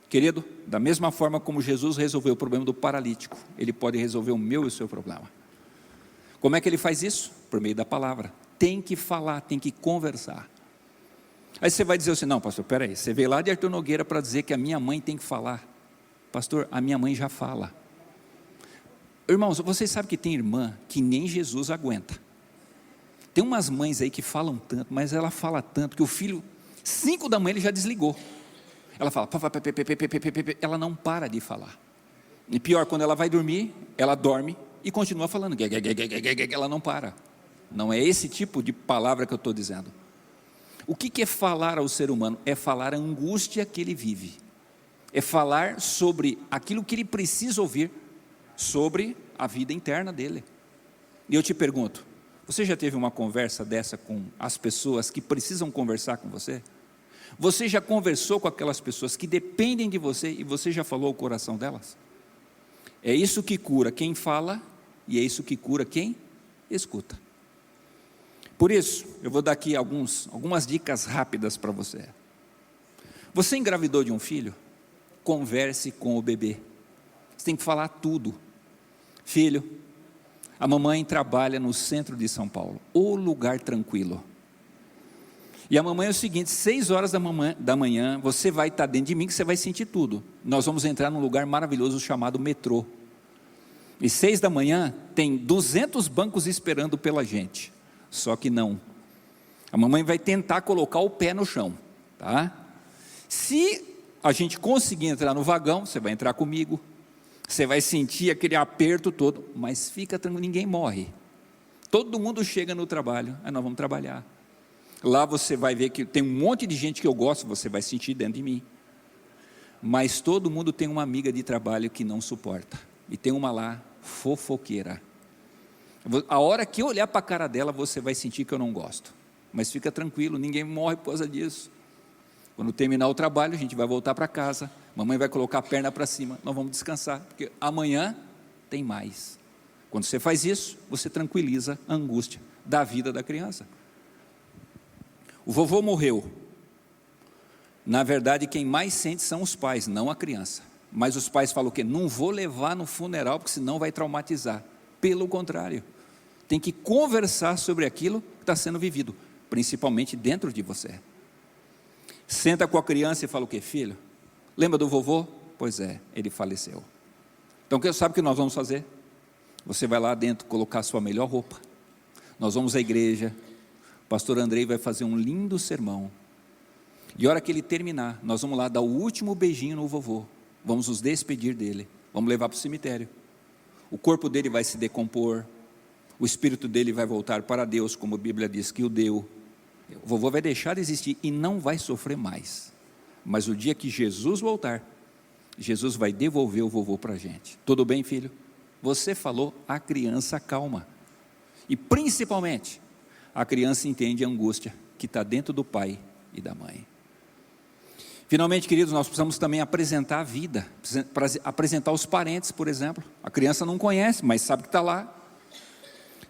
Querido, da mesma forma como Jesus resolveu o problema do paralítico, Ele pode resolver o meu e o seu problema. Como é que Ele faz isso? Por meio da palavra. Tem que falar, tem que conversar. Aí você vai dizer assim, não, pastor, peraí, você veio lá de Arthur Nogueira para dizer que a minha mãe tem que falar. Pastor, a minha mãe já fala. Irmãos, vocês sabem que tem irmã que nem Jesus aguenta. Tem umas mães aí que falam tanto, mas ela fala tanto que o filho, 5 da manhã ele já desligou. Ela fala, ela não para de falar. E pior, quando ela vai dormir, ela dorme e continua falando, ela não para. Não é esse tipo de palavra que eu estou dizendo. O que é falar ao ser humano? É falar a angústia que ele vive. É falar sobre aquilo que ele precisa ouvir, sobre a vida interna dele. E eu te pergunto, você já teve uma conversa dessa com as pessoas que precisam conversar com você? Você já conversou com aquelas pessoas que dependem de você e você já falou o coração delas? É isso que cura quem fala e é isso que cura quem escuta. Por isso, eu vou dar aqui algumas dicas rápidas para você. Você engravidou de um filho? Converse com o bebê. Você tem que falar tudo. Filho, a mamãe trabalha no centro de São Paulo, o lugar tranquilo. E a mamãe é o seguinte, 6 horas da manhã, você vai estar dentro de mim que você vai sentir tudo. Nós vamos entrar num lugar maravilhoso chamado metrô. E 6 da manhã tem 200 bancos esperando pela gente. Só que não. A mamãe vai tentar colocar o pé no chão, tá? Se a gente conseguir entrar no vagão, você vai entrar comigo. Você vai sentir aquele aperto todo, mas fica tranquilo, ninguém morre. Todo mundo chega no trabalho, aí nós vamos trabalhar. Lá você vai ver que tem um monte de gente que eu gosto, você vai sentir dentro de mim. Mas todo mundo tem uma amiga de trabalho que não suporta. E tem uma lá, fofoqueira. A hora que eu olhar para a cara dela, você vai sentir que eu não gosto. Mas fica tranquilo, ninguém morre por causa disso. Quando terminar o trabalho, a gente vai voltar para casa. Mamãe vai colocar a perna para cima, nós vamos descansar, porque amanhã tem mais. Quando você faz isso, você tranquiliza a angústia da vida da criança. O vovô morreu. Na verdade, quem mais sente são os pais, não a criança. Mas os pais falam o quê? Não vou levar no funeral, porque senão vai traumatizar. Pelo contrário, tem que conversar sobre aquilo que está sendo vivido, principalmente dentro de você. Senta com a criança e fala o quê? Filho, lembra do vovô? Pois é, ele faleceu. Então, sabe o que nós vamos fazer? Você vai lá dentro colocar a sua melhor roupa. Nós vamos à igreja. O pastor Andrei vai fazer um lindo sermão. E a hora que ele terminar, nós vamos lá dar o último beijinho no vovô. Vamos nos despedir dele. Vamos levar para o cemitério. O corpo dele vai se decompor. O espírito dele vai voltar para Deus, como a Bíblia diz que o deu. O vovô vai deixar de existir e não vai sofrer mais. Mas o dia que Jesus voltar, Jesus vai devolver o vovô para a gente. Tudo bem, filho? Você falou, a criança calma. E principalmente, a criança entende a angústia que está dentro do pai e da mãe. Finalmente, queridos, nós precisamos também apresentar a vida, apresentar os parentes, por exemplo. A criança não conhece, mas sabe que está lá.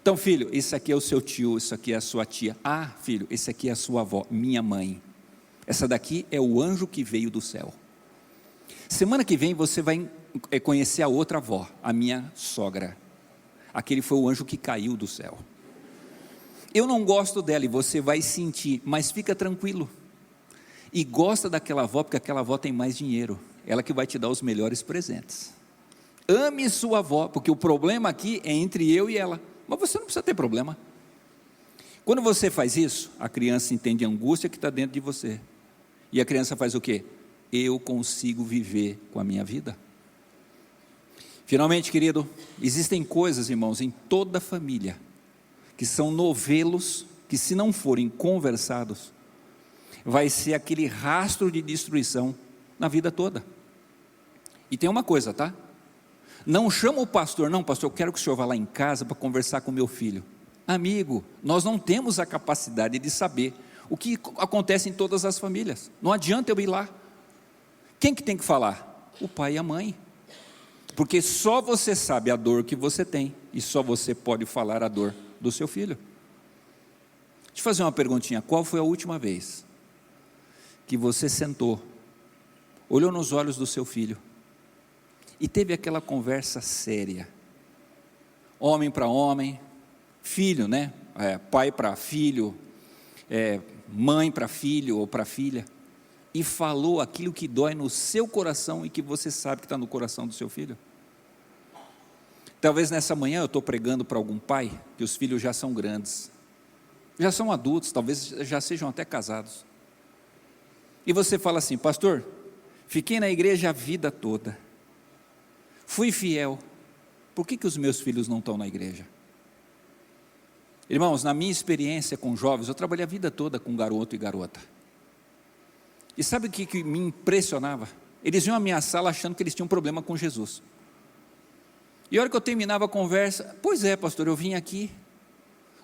Então, filho, esse aqui é o seu tio, isso aqui é a sua tia. Ah, filho, esse aqui é a sua avó, minha mãe. Essa daqui é o anjo que veio do céu. Semana que vem você vai conhecer a outra avó, a minha sogra. Aquele foi o anjo que caiu do céu. Eu não gosto dela e você vai sentir, mas fica tranquilo. E gosta daquela avó, porque aquela avó tem mais dinheiro. Ela que vai te dar os melhores presentes. Ame sua avó, porque o problema aqui é entre eu e ela. Mas você não precisa ter problema. Quando você faz isso, a criança entende a angústia que está dentro de você. E a criança faz o quê? Eu consigo viver com a minha vida. Finalmente, querido, existem coisas, irmãos, em toda a família, que são novelos, que se não forem conversados, vai ser aquele rastro de destruição na vida toda. E tem uma coisa, tá? Não chama o pastor, não, pastor, eu quero que o senhor vá lá em casa para conversar com meu filho. Amigo, nós não temos a capacidade de saber o que acontece em todas as famílias. Não adianta eu ir lá. Quem que tem que falar? O pai e a mãe. Porque só você sabe a dor que você tem, e só você pode falar a dor do seu filho. Deixa eu fazer uma perguntinha. Qual foi a última vez que você sentou, olhou nos olhos do seu filho e teve aquela conversa séria? Homem para homem, filho, né? Pai para filho, mãe para filho ou para filha, e falou aquilo que dói no seu coração e que você sabe que está no coração do seu filho. Talvez nessa manhã eu estou pregando para algum pai que os filhos já são grandes, já são adultos, talvez já sejam até casados, e você fala assim: pastor, fiquei na igreja a vida toda, fui fiel, por que os meus filhos não estão na igreja? Irmãos, na minha experiência com jovens, eu trabalhei a vida toda com garoto e garota, e sabe o que me impressionava? Eles iam à minha sala achando que eles tinham um problema com Jesus, e a hora que eu terminava a conversa: pois é, pastor, eu vim aqui,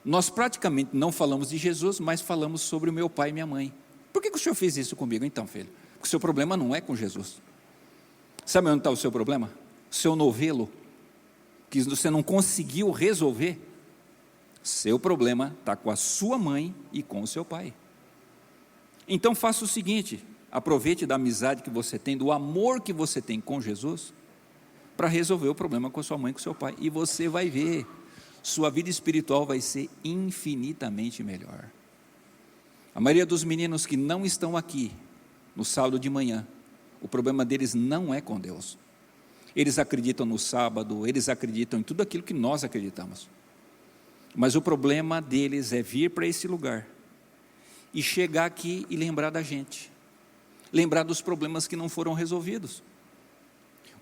nós praticamente não falamos de Jesus, mas falamos sobre o meu pai e minha mãe. Por que o senhor fez isso comigo? Então, filho, porque o seu problema não é com Jesus. Sabe onde está o seu problema? O seu novelo, que você não conseguiu resolver. Seu problema está com a sua mãe e com o seu pai. Então faça o seguinte: aproveite da amizade que você tem, do amor que você tem com Jesus, para resolver o problema com a sua mãe e com o seu pai, e você vai ver, sua vida espiritual vai ser infinitamente melhor. A maioria dos meninos que não estão aqui no sábado de manhã, o problema deles não é com Deus. Eles acreditam no sábado, eles acreditam em tudo aquilo que nós acreditamos, mas o problema deles é vir para esse lugar e chegar aqui e lembrar da gente, lembrar dos problemas que não foram resolvidos.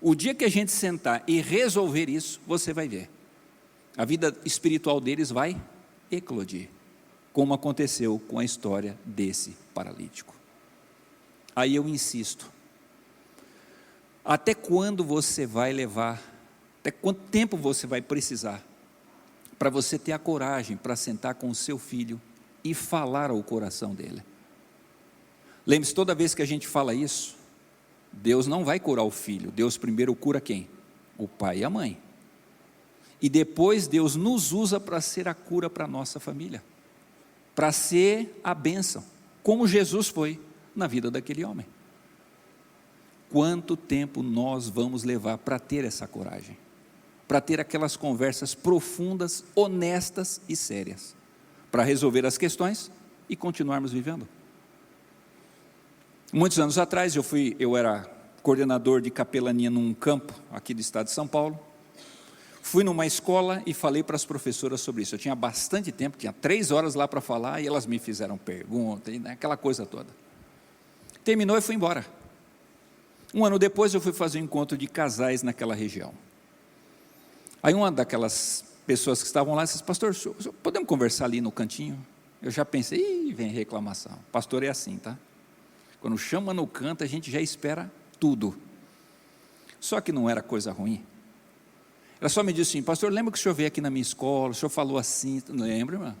O dia que a gente sentar e resolver isso, você vai ver, a vida espiritual deles vai eclodir, como aconteceu com a história desse paralítico. Aí eu insisto: até quando você vai levar, até quanto tempo você vai precisar para você ter a coragem para sentar com o seu filho e falar ao coração dele? Lembre-se, toda vez que a gente fala isso, Deus não vai curar o filho. Deus primeiro cura quem? O pai e a mãe, e depois Deus nos usa para ser a cura para a nossa família, para ser a bênção, como Jesus foi na vida daquele homem. Quanto tempo nós vamos levar para ter essa coragem, para ter aquelas conversas profundas, honestas e sérias, para resolver as questões e continuarmos vivendo? Muitos anos atrás eu era coordenador de capelania num campo aqui do estado de São Paulo. Fui numa escola e falei para as professoras sobre isso. Eu tinha bastante tempo, tinha 3 horas lá para falar, e elas me fizeram perguntas, aquela coisa toda. Terminou e fui embora. 1 ano depois eu fui fazer um encontro de casais naquela região. Aí uma daquelas pessoas que estavam lá disse: pastor, podemos conversar ali no cantinho? Eu já pensei: vem reclamação. Pastor é assim, tá? Quando chama no canto, a gente já espera tudo. Só que não era coisa ruim. Ela só me disse assim: pastor, lembra que o senhor veio aqui na minha escola, o senhor falou assim? Não lembro, irmão?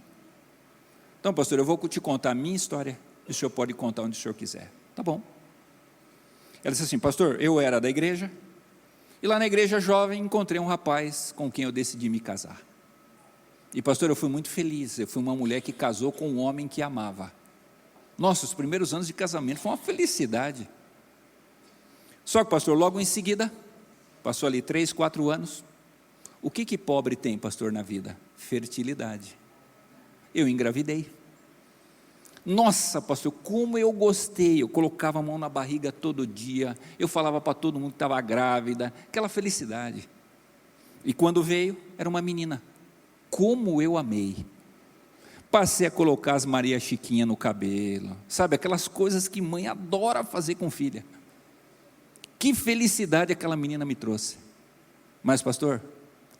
Então, pastor, eu vou te contar a minha história, e o senhor pode contar onde o senhor quiser. Tá bom. Ela disse assim: pastor, eu era da igreja, e lá na igreja jovem encontrei um rapaz com quem eu decidi me casar. E pastor, eu fui muito feliz, eu fui uma mulher que casou com um homem que amava. Nossa, os primeiros anos de casamento foi uma felicidade. Só que, pastor, logo em seguida, passou ali 3, 4 anos, o que pobre tem, pastor, na vida? Fertilidade. Eu engravidei. Nossa, pastor, como eu gostei, eu colocava a mão na barriga todo dia, eu falava para todo mundo que estava grávida, aquela felicidade. E quando veio, era uma menina. Como eu amei. Passei a colocar as Maria Chiquinha no cabelo, sabe, aquelas coisas que mãe adora fazer com filha. Que felicidade aquela menina me trouxe. Mas pastor,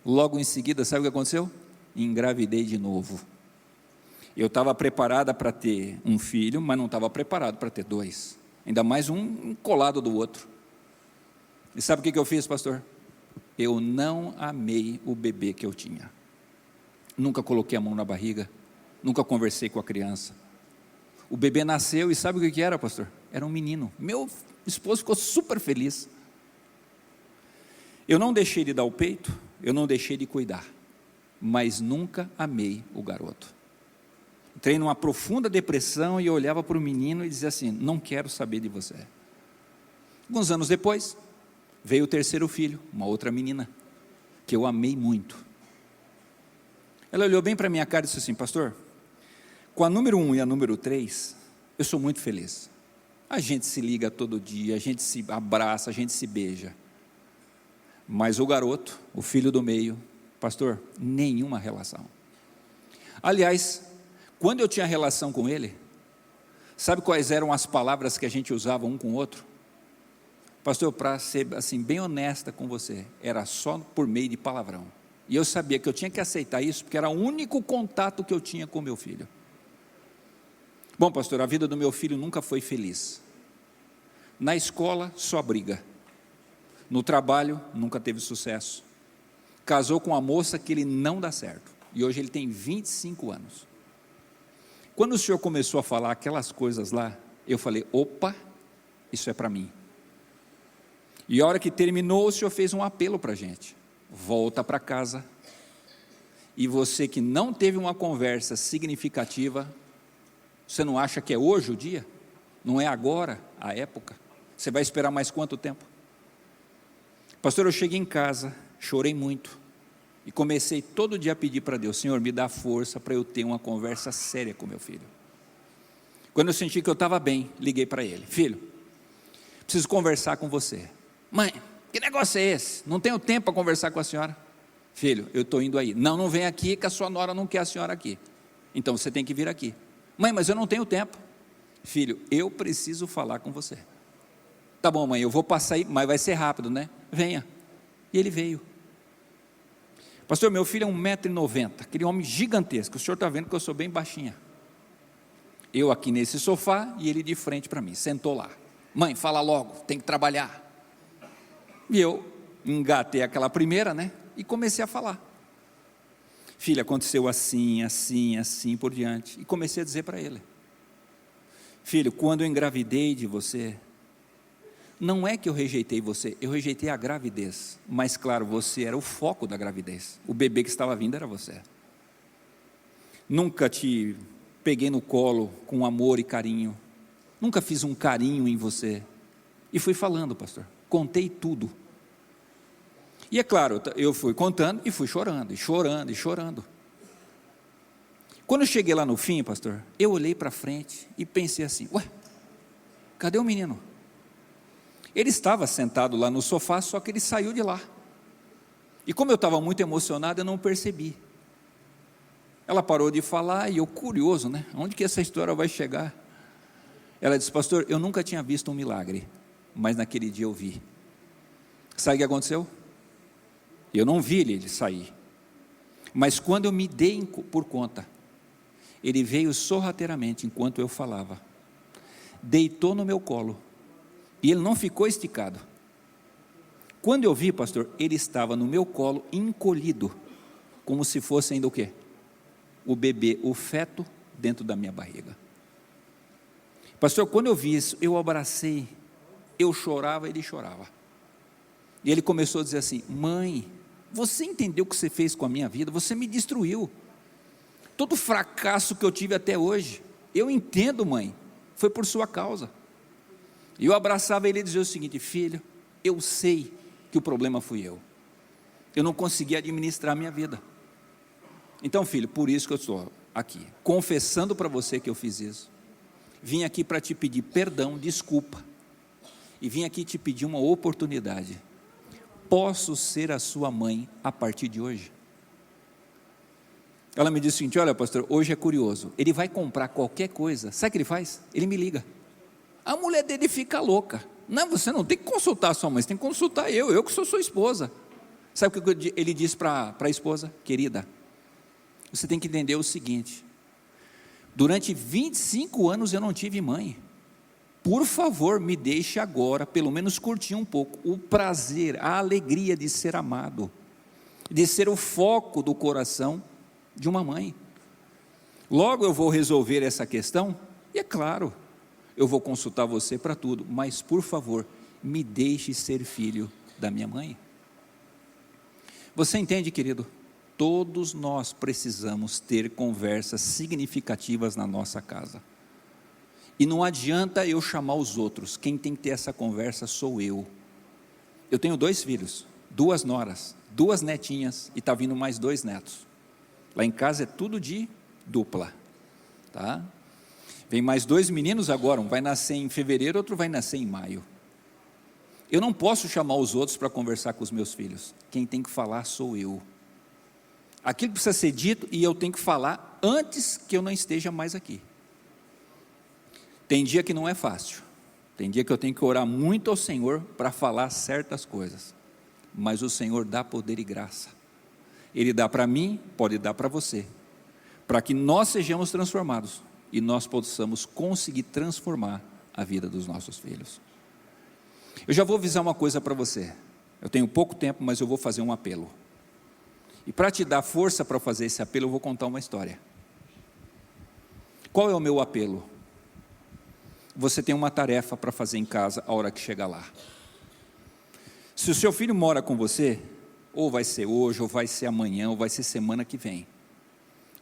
logo em seguida, sabe o que aconteceu? Engravidei de novo. Eu estava preparada para ter um filho, mas não estava preparado para ter 2, ainda mais um colado do outro. E sabe o que eu fiz, pastor? eu não amei o bebê que eu tinha. Nunca coloquei a mão na barriga, nunca conversei com a criança. O bebê nasceu e sabe o que era, pastor? Era um menino. Meu esposo ficou super feliz. Eu não deixei de dar o peito, eu não deixei de cuidar, mas nunca amei o garoto. Entrei numa profunda depressão e eu olhava para o menino e dizia assim: não quero saber de você. Alguns anos depois, veio o terceiro filho, uma outra menina, que eu amei muito. Ela olhou bem para a minha cara e disse assim: pastor, com a número 1 e a número 3, eu sou muito feliz. A gente se liga todo dia, a gente se abraça, a gente se beija. Mas o garoto, o filho do meio, pastor, nenhuma relação. Aliás, quando eu tinha relação com ele, sabe quais eram as palavras que a gente usava um com o outro? Pastor, para ser assim, bem honesta com você, era só por meio de palavrão. E eu sabia que eu tinha que aceitar isso, porque era o único contato que eu tinha com meu filho. Bom, pastor, a vida do meu filho nunca foi feliz. Na escola, só briga. No trabalho, nunca teve sucesso. Casou com uma moça que ele não dá certo. E hoje ele tem 25 anos. Quando o senhor começou a falar aquelas coisas lá, eu falei: opa, isso é para mim. E a hora que terminou, o senhor fez um apelo para a gente: volta para casa, e você que não teve uma conversa significativa, você não acha que é hoje o dia? Não é agora a época? Você vai esperar mais quanto tempo? Pastor, eu cheguei em casa, chorei muito, e comecei todo dia a pedir para Deus: Senhor, me dá força para eu ter uma conversa séria com meu filho. Quando eu senti que eu estava bem, liguei para ele: filho, preciso conversar com você. Mãe, que negócio é esse? Não tenho tempo para conversar com a senhora. Filho, eu estou indo aí. Não vem aqui, que a sua nora não quer a senhora aqui. Então você tem que vir aqui. Mãe, mas eu não tenho tempo. Filho, eu preciso falar com você. Tá bom, mãe, eu vou passar aí, mas vai ser rápido, né? Venha. E ele veio. Pastor, meu filho é 1,90 m, aquele homem gigantesco. O senhor está vendo que eu sou bem baixinha. Eu aqui nesse sofá e ele de frente para mim, sentou lá. Mãe, fala logo, tem que trabalhar. E eu engatei aquela primeira, né? E comecei a falar. Filha, aconteceu assim, assim, assim por diante. E comecei a dizer para ele: filho, quando eu engravidei de você, não é que eu rejeitei você, eu rejeitei a gravidez. Mas claro, você era o foco da gravidez. O bebê que estava vindo era você. Nunca te peguei no colo com amor e carinho. Nunca fiz um carinho em você. E fui falando, pastor. Contei tudo. E é claro, eu fui contando e fui chorando, e chorando, e chorando. Quando eu cheguei lá no fim, pastor, eu olhei para frente e pensei assim: ué, cadê o menino? Ele estava sentado lá no sofá, só que ele saiu de lá. E como eu estava muito emocionado, eu não percebi. Ela parou de falar e eu, curioso, né? Onde que essa história vai chegar? Ela disse: pastor, eu nunca tinha visto um milagre, mas naquele dia eu vi. Sabe o que aconteceu? Eu não vi ele sair, mas quando eu me dei por conta, ele veio sorrateiramente enquanto eu falava, deitou no meu colo, e ele não ficou esticado. Quando eu vi, pastor, ele estava no meu colo, encolhido, como se fosse ainda o quê? O bebê, o feto dentro da minha barriga. Pastor, quando eu vi isso, eu abracei, eu chorava, ele chorava. E ele começou a dizer assim: mãe, você entendeu o que você fez com a minha vida? Você me destruiu. Todo fracasso que eu tive até hoje, eu entendo, mãe, foi por sua causa. E eu abraçava ele e dizia o seguinte: filho, eu sei que o problema fui eu. Eu não consegui administrar a minha vida. Então, filho, por isso que eu estou aqui, confessando para você que eu fiz isso. Vim aqui para te pedir perdão, desculpa. E vim aqui te pedir uma oportunidade. Posso ser a sua mãe a partir de hoje? Ela me disse o seguinte: olha, pastor, hoje é curioso, ele vai comprar qualquer coisa, sabe o que ele faz? Ele me liga. A mulher dele fica louca. Não, você não tem que consultar a sua mãe, você tem que consultar eu que sou sua esposa. Sabe o que ele disse para a esposa? Querida, você tem que entender o seguinte: durante 25 anos eu não tive mãe, por favor, me deixe agora, pelo menos curtir um pouco, o prazer, a alegria de ser amado, de ser o foco do coração de uma mãe. Logo eu vou resolver essa questão, e é claro, eu vou consultar você para tudo, mas por favor, me deixe ser filho da minha mãe. Você entende, querido? Todos nós precisamos ter conversas significativas na nossa casa. E não adianta eu chamar os outros, quem tem que ter essa conversa sou eu. Eu tenho 2 filhos, 2 noras, 2 netinhas e está vindo mais 2 netos. Lá em casa é tudo de dupla, tá? Vem mais 2 meninos agora, um vai nascer em fevereiro, outro vai nascer em maio. Eu não posso chamar os outros para conversar com os meus filhos, quem tem que falar sou eu. Aquilo precisa ser dito e eu tenho que falar antes que eu não esteja mais aqui. Tem dia que não é fácil, tem dia que eu tenho que orar muito ao Senhor para falar certas coisas, mas o Senhor dá poder e graça, Ele dá para mim, pode dar para você, para que nós sejamos transformados, e nós possamos conseguir transformar a vida dos nossos filhos. Eu já vou avisar uma coisa para você, eu tenho pouco tempo, mas eu vou fazer um apelo, e para te dar força para fazer esse apelo, eu vou contar uma história. Qual é o meu apelo? Você tem uma tarefa para fazer em casa a hora que chegar lá. Se o seu filho mora com você, ou vai ser hoje, ou vai ser amanhã, ou vai ser semana que vem,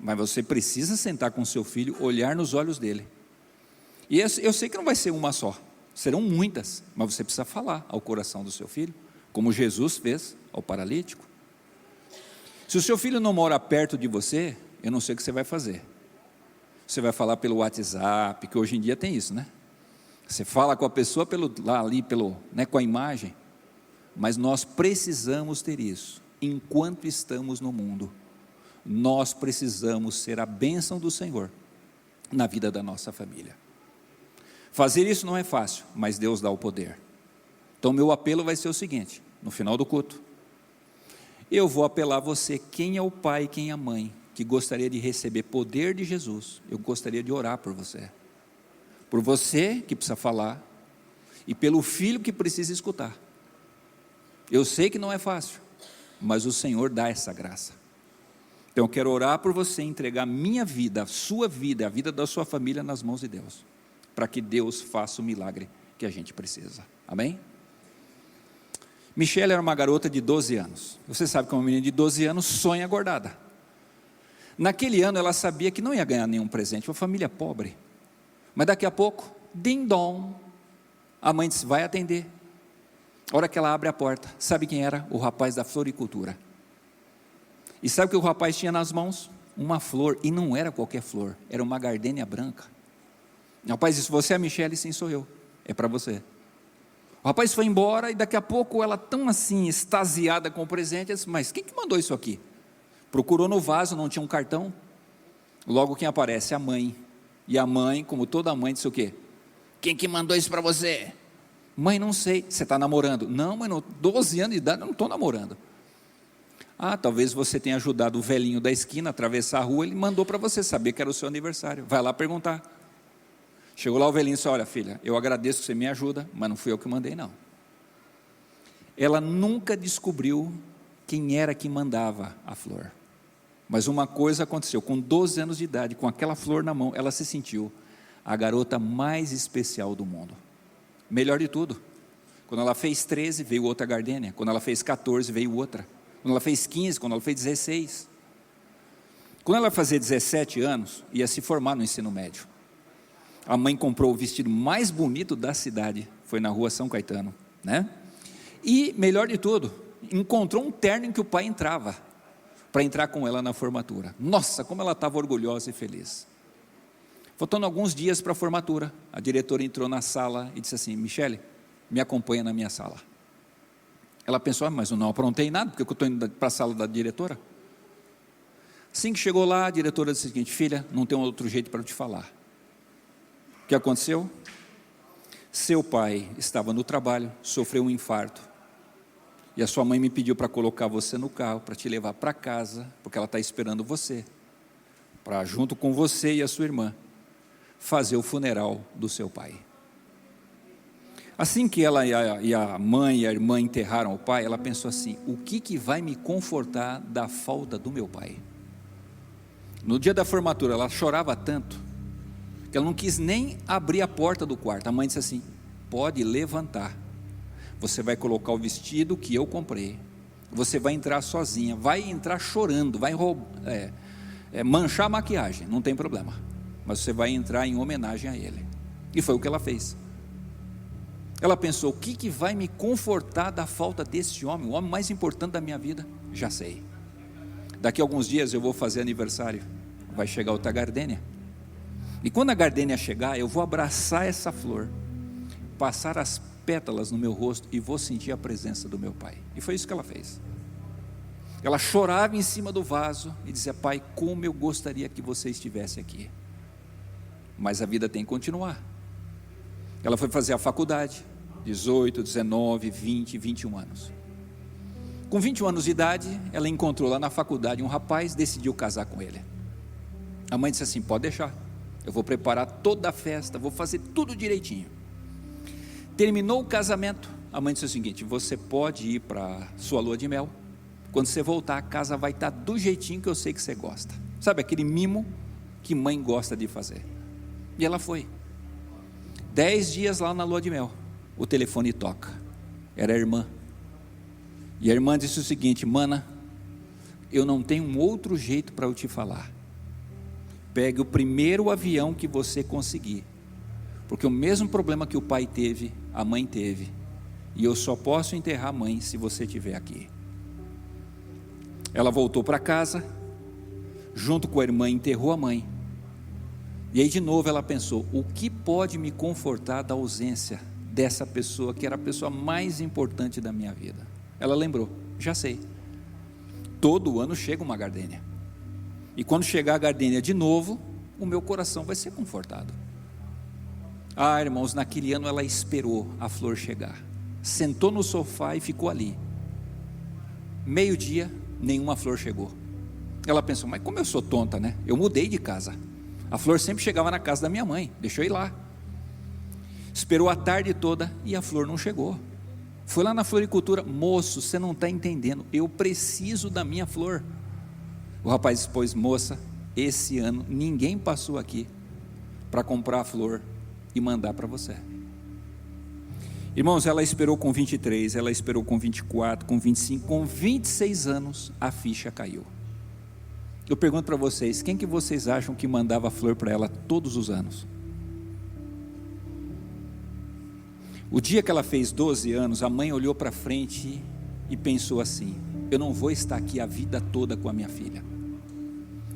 mas você precisa sentar com o seu filho, olhar nos olhos dele, e eu sei que não vai ser uma só, serão muitas, mas você precisa falar ao coração do seu filho, como Jesus fez ao paralítico. Se o seu filho não mora perto de você, eu não sei o que você vai fazer. Você vai falar pelo WhatsApp, que hoje em dia tem isso, né? Você fala com a pessoa com a imagem, mas nós precisamos ter isso, enquanto estamos no mundo, nós precisamos ser a bênção do Senhor, na vida da nossa família. Fazer isso não é fácil, mas Deus dá o poder. Então meu apelo vai ser o seguinte, no final do culto, eu vou apelar a você, quem é o pai e quem é a mãe, que gostaria de receber poder de Jesus, eu gostaria de orar por você que precisa falar, e pelo filho que precisa escutar. Eu sei que não é fácil, mas o Senhor dá essa graça. Então eu quero orar por você, entregar minha vida, a sua vida, a vida da sua família nas mãos de Deus, para que Deus faça o milagre que a gente precisa, amém? Michelle era uma garota de 12 anos, você sabe que uma menina de 12 anos sonha acordada. Naquele ano ela sabia que não ia ganhar nenhum presente, uma família pobre, mas daqui a pouco, ding-dong, a mãe disse, vai atender. A hora que ela abre a porta, sabe quem era? O rapaz da floricultura. E sabe o que o rapaz tinha nas mãos? Uma flor, e não era qualquer flor, era uma gardênia branca. O rapaz disse, você é a Michelle? Sim, sou eu, é para você. O rapaz foi embora, e daqui a pouco ela tão assim, extasiada com o presente, disse, mas quem que mandou isso aqui? Procurou no vaso, não tinha um cartão. Logo quem aparece? A mãe. E a mãe, como toda mãe, disse o quê? Quem que mandou isso para você? Mãe, não sei. Você está namorando? Não, mãe, 12 anos de idade, eu não estou namorando. Ah, talvez você tenha ajudado o velhinho da esquina a atravessar a rua, ele mandou para você, saber que era o seu aniversário. Vai lá perguntar. Chegou lá o velhinho e disse, olha filha, eu agradeço que você me ajuda, mas não fui eu que mandei não. Ela nunca descobriu quem era que mandava a flor. Mas uma coisa aconteceu, com 12 anos de idade, com aquela flor na mão, ela se sentiu a garota mais especial do mundo. Melhor de tudo, quando ela fez 13, veio outra gardênia, quando ela fez 14, veio outra, quando ela fez 15, quando ela fez 16. Quando ela fazia 17 anos, ia se formar no ensino médio. A mãe comprou o vestido mais bonito da cidade, foi na rua São Caetano, né? E, melhor de tudo, encontrou um terno em que o pai entrava, para entrar com ela na formatura. Nossa, como ela estava orgulhosa e feliz. Faltando alguns dias para a formatura, a diretora entrou na sala e disse assim, Michelle, me acompanha na minha sala. Ela pensou, mas eu não aprontei nada, porque eu estou indo para a sala da diretora. Assim que chegou lá, a diretora disse o seguinte, filha, não tem outro jeito para eu te falar. O que aconteceu? Seu pai estava no trabalho, sofreu um infarto, e a sua mãe me pediu para colocar você no carro, para te levar para casa, porque ela está esperando você, para junto com você e a sua irmã, fazer o funeral do seu pai. Assim que ela e a mãe e a irmã enterraram o pai, ela pensou assim: o que vai me confortar da falta do meu pai? No dia da formatura, ela chorava tanto que ela não quis nem abrir a porta do quarto. A mãe disse assim: pode levantar, você vai colocar o vestido que eu comprei, você vai entrar sozinha, vai entrar chorando, vai manchar a maquiagem, não tem problema, mas você vai entrar em homenagem a ele. E foi o que ela fez. Ela pensou: o que vai me confortar da falta desse homem, o homem mais importante da minha vida? Já sei, daqui a alguns dias eu vou fazer aniversário, vai chegar outra gardênia, e quando a gardênia chegar, eu vou abraçar essa flor, passar as pétalas no meu rosto e vou sentir a presença do meu pai. E foi isso que ela fez. Ela chorava em cima do vaso e dizia: pai, como eu gostaria que você estivesse aqui. Mas a vida tem que continuar. Ela foi fazer a faculdade, 18, 19, 20, 21 anos. Com 21 anos de idade, ela encontrou lá na faculdade um rapaz, decidiu casar com ele. A mãe disse assim: pode deixar, eu vou preparar toda a festa, vou fazer tudo direitinho. Terminou o casamento, a mãe disse o seguinte: você pode ir para sua lua de mel, quando você voltar a casa vai estar do jeitinho que eu sei que você gosta. Sabe aquele mimo que mãe gosta de fazer? E ela foi. 10 dias lá na lua de mel, o telefone toca, era a irmã, e a irmã disse o seguinte: mana, eu não tenho um outro jeito para eu te falar, pegue o primeiro avião que você conseguir, porque o mesmo problema que o pai teve, a mãe teve, e eu só posso enterrar a mãe se você estiver aqui. Ela voltou para casa, junto com a irmã enterrou a mãe. E aí de novo ela pensou: o que pode me confortar da ausência dessa pessoa que era a pessoa mais importante da minha vida? Ela lembrou: já sei, todo ano chega uma gardênia, e quando chegar a gardênia de novo, o meu coração vai ser confortado. Ah, irmãos, naquele ano ela esperou a flor chegar, sentou no sofá e ficou ali. Meio-dia, nenhuma flor chegou. Ela pensou: mas como eu sou tonta, né? Eu mudei de casa, a flor sempre chegava na casa da minha mãe, deixa eu ir lá. Esperou a tarde toda e a flor não chegou. Foi lá na floricultura: moço, você não está entendendo, eu preciso da minha flor. O rapaz disse: pois moça, esse ano ninguém passou aqui para comprar a flor e mandar para você. Irmãos, ela esperou com 23, ela esperou com 24, com 25, com 26 anos, a ficha caiu. Eu pergunto para vocês: quem que vocês acham que mandava flor para ela todos os anos? O dia que ela fez 12 anos, a mãe olhou para frente e pensou assim: eu não vou estar aqui a vida toda com a minha filha,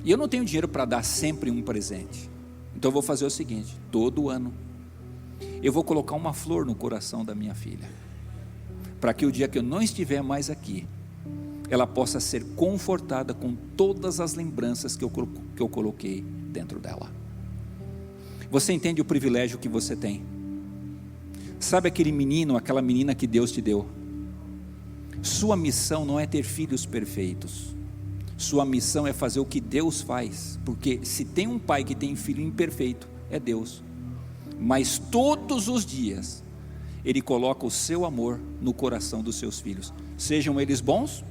e eu não tenho dinheiro para dar sempre um presente, então eu vou fazer o seguinte: todo ano eu vou colocar uma flor no coração da minha filha, para que o dia que eu não estiver mais aqui, ela possa ser confortada com todas as lembranças que eu coloquei dentro dela. Você entende o privilégio que você tem? Sabe aquele menino, aquela menina que Deus te deu? Sua missão não é ter filhos perfeitos, sua missão é fazer o que Deus faz, porque se tem um pai que tem filho imperfeito, é Deus. Mas todos os dias Ele coloca o seu amor no coração dos seus filhos, sejam eles bons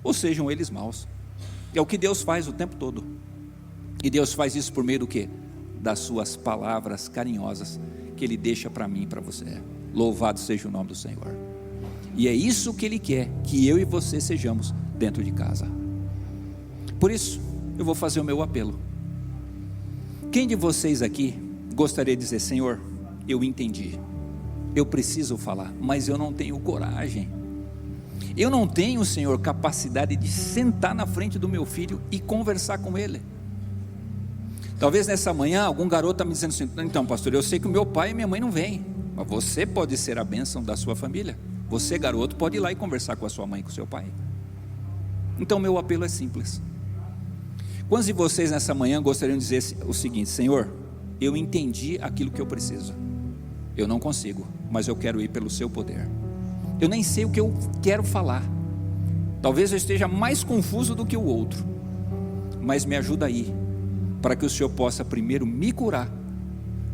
ou sejam eles maus. É o que Deus faz o tempo todo. E Deus faz isso por meio do quê? Das suas palavras carinhosas que Ele deixa para mim e para você. Louvado seja o nome do Senhor. E é isso que Ele quer que eu e você sejamos dentro de casa. Por isso eu vou fazer o meu apelo. Quem de vocês aqui gostaria de dizer: Senhor, eu entendi, eu preciso falar, mas eu não tenho coragem, eu não tenho, Senhor, capacidade de sentar na frente do meu filho e conversar com ele. Talvez nessa manhã algum garoto está me dizendo assim: então pastor, eu sei que o meu pai e minha mãe não vêm, mas você pode ser a bênção da sua família. Você, garoto, pode ir lá e conversar com a sua mãe e com o seu pai. Então meu apelo é simples. Quantos de vocês nessa manhã gostariam de dizer o seguinte: Senhor, eu entendi aquilo que eu preciso, eu não consigo, mas eu quero ir pelo seu poder. Eu nem sei o que eu quero falar, talvez eu esteja mais confuso do que o outro, mas me ajuda aí, para que o Senhor possa primeiro me curar,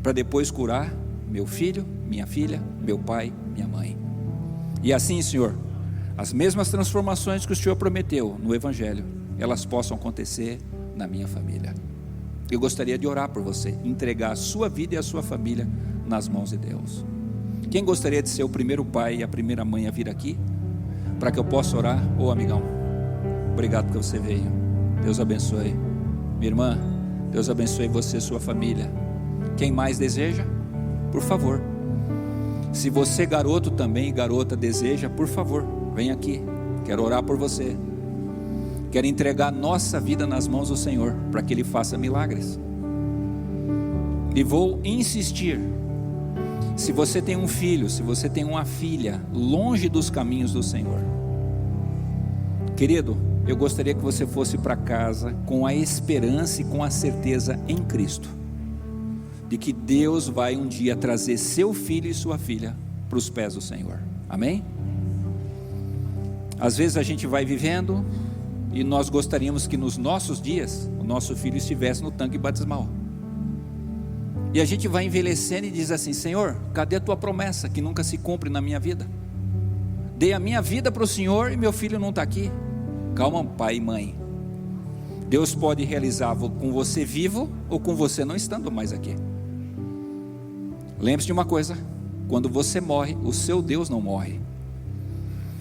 para depois curar meu filho, minha filha, meu pai, minha mãe. E assim, Senhor, as mesmas transformações que o Senhor prometeu no Evangelho, elas possam acontecer na minha família. Eu gostaria de orar por você, entregar a sua vida e a sua família nas mãos de Deus. Quem gostaria de ser o primeiro pai e a primeira mãe a vir aqui, para que eu possa orar? Ô amigão, obrigado porque você veio. Deus abençoe. Minha irmã, Deus abençoe você e sua família. Quem mais deseja? Por favor. Se você, garoto também, garota, deseja, por favor, vem aqui. Quero orar por você. Quero entregar a nossa vida nas mãos do Senhor, para que Ele faça milagres. E vou insistir. Se você tem um filho, se você tem uma filha longe dos caminhos do Senhor, querido, eu gostaria que você fosse para casa com a esperança e com a certeza em Cristo, de que Deus vai um dia trazer seu filho e sua filha para os pés do Senhor. Amém? Às vezes a gente vai vivendo e nós gostaríamos que nos nossos dias o nosso filho estivesse no tanque batismal. E a gente vai envelhecendo e diz assim: Senhor, cadê a tua promessa que nunca se cumpre na minha vida? Dei a minha vida para o Senhor e meu filho não está aqui. Calma, pai e mãe. Deus pode realizar com você vivo ou com você não estando mais aqui. Lembre-se de uma coisa: quando você morre, o seu Deus não morre.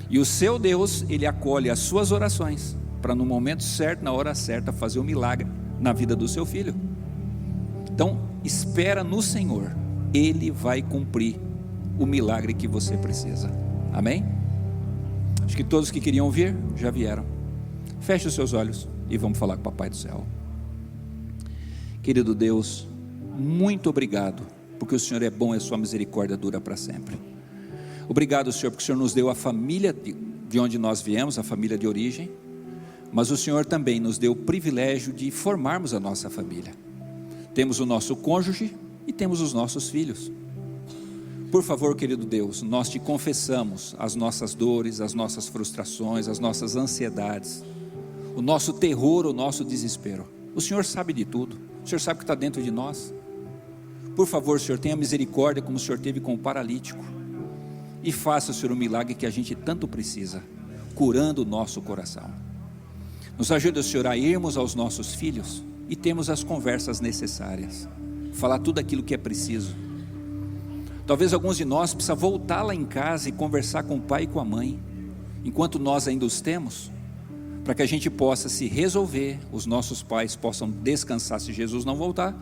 E o seu Deus, Ele acolhe as suas orações, para no momento certo, na hora certa, fazer um milagre na vida do seu filho. Então, espera no Senhor, Ele vai cumprir o milagre que você precisa. Amém? Acho que todos que queriam ouvir, já vieram. Feche os seus olhos e vamos falar com o Papai do Céu. Querido Deus, muito obrigado, porque o Senhor é bom e a sua misericórdia dura para sempre. Obrigado, Senhor, porque o Senhor nos deu a família de onde nós viemos, a família de origem, mas o Senhor também nos deu o privilégio de formarmos a nossa família. Temos o nosso cônjuge e temos os nossos filhos. Por favor, querido Deus, nós te confessamos as nossas dores, as nossas frustrações, as nossas ansiedades, o nosso terror, o nosso desespero. O Senhor sabe de tudo, o Senhor sabe o que está dentro de nós. Por favor, Senhor, tenha misericórdia como o Senhor teve com o paralítico, e faça, Senhor, o milagre que a gente tanto precisa, curando o nosso coração. Nos ajude, Senhor, a irmos aos nossos filhos e temos as conversas necessárias, falar tudo aquilo que é preciso. Talvez alguns de nós precisam voltar lá em casa e conversar com o pai e com a mãe, enquanto nós ainda os temos, para que a gente possa se resolver, os nossos pais possam descansar se Jesus não voltar,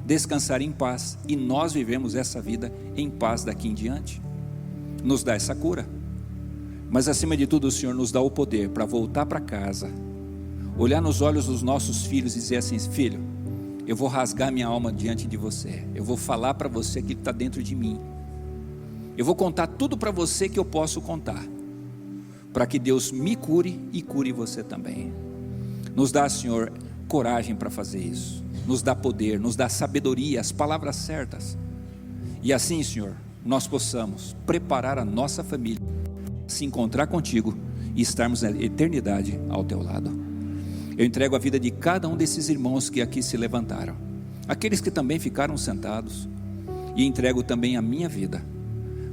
descansar em paz, e nós vivemos essa vida em paz daqui em diante. Nos dá essa cura, mas acima de tudo o Senhor nos dá o poder para voltar para casa, olhar nos olhos dos nossos filhos e dizer assim: filho, eu vou rasgar minha alma diante de você, eu vou falar para você aquilo que está dentro de mim, eu vou contar tudo para você que eu posso contar, para que Deus me cure e cure você também. Nos dá, Senhor, coragem para fazer isso, nos dá poder, nos dá sabedoria, as palavras certas, e assim, Senhor, nós possamos preparar a nossa família, se encontrar contigo e estarmos na eternidade ao teu lado. Eu entrego a vida de cada um desses irmãos que aqui se levantaram, aqueles que também ficaram sentados, e entrego também a minha vida,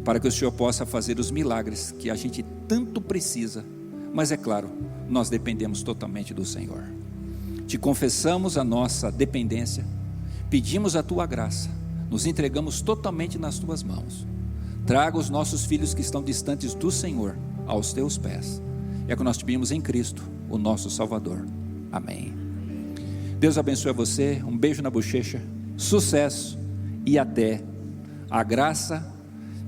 para que o Senhor possa fazer os milagres que a gente tanto precisa, mas é claro, nós dependemos totalmente do Senhor. Te confessamos a nossa dependência, pedimos a tua graça, nos entregamos totalmente nas tuas mãos. Traga os nossos filhos que estão distantes do Senhor aos teus pés. É o que nós te pedimos em Cristo, o nosso Salvador. Amém. Deus abençoe você, um beijo na bochecha, sucesso e até a graça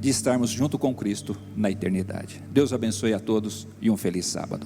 de estarmos junto com Cristo na eternidade. Deus abençoe a todos e um feliz sábado.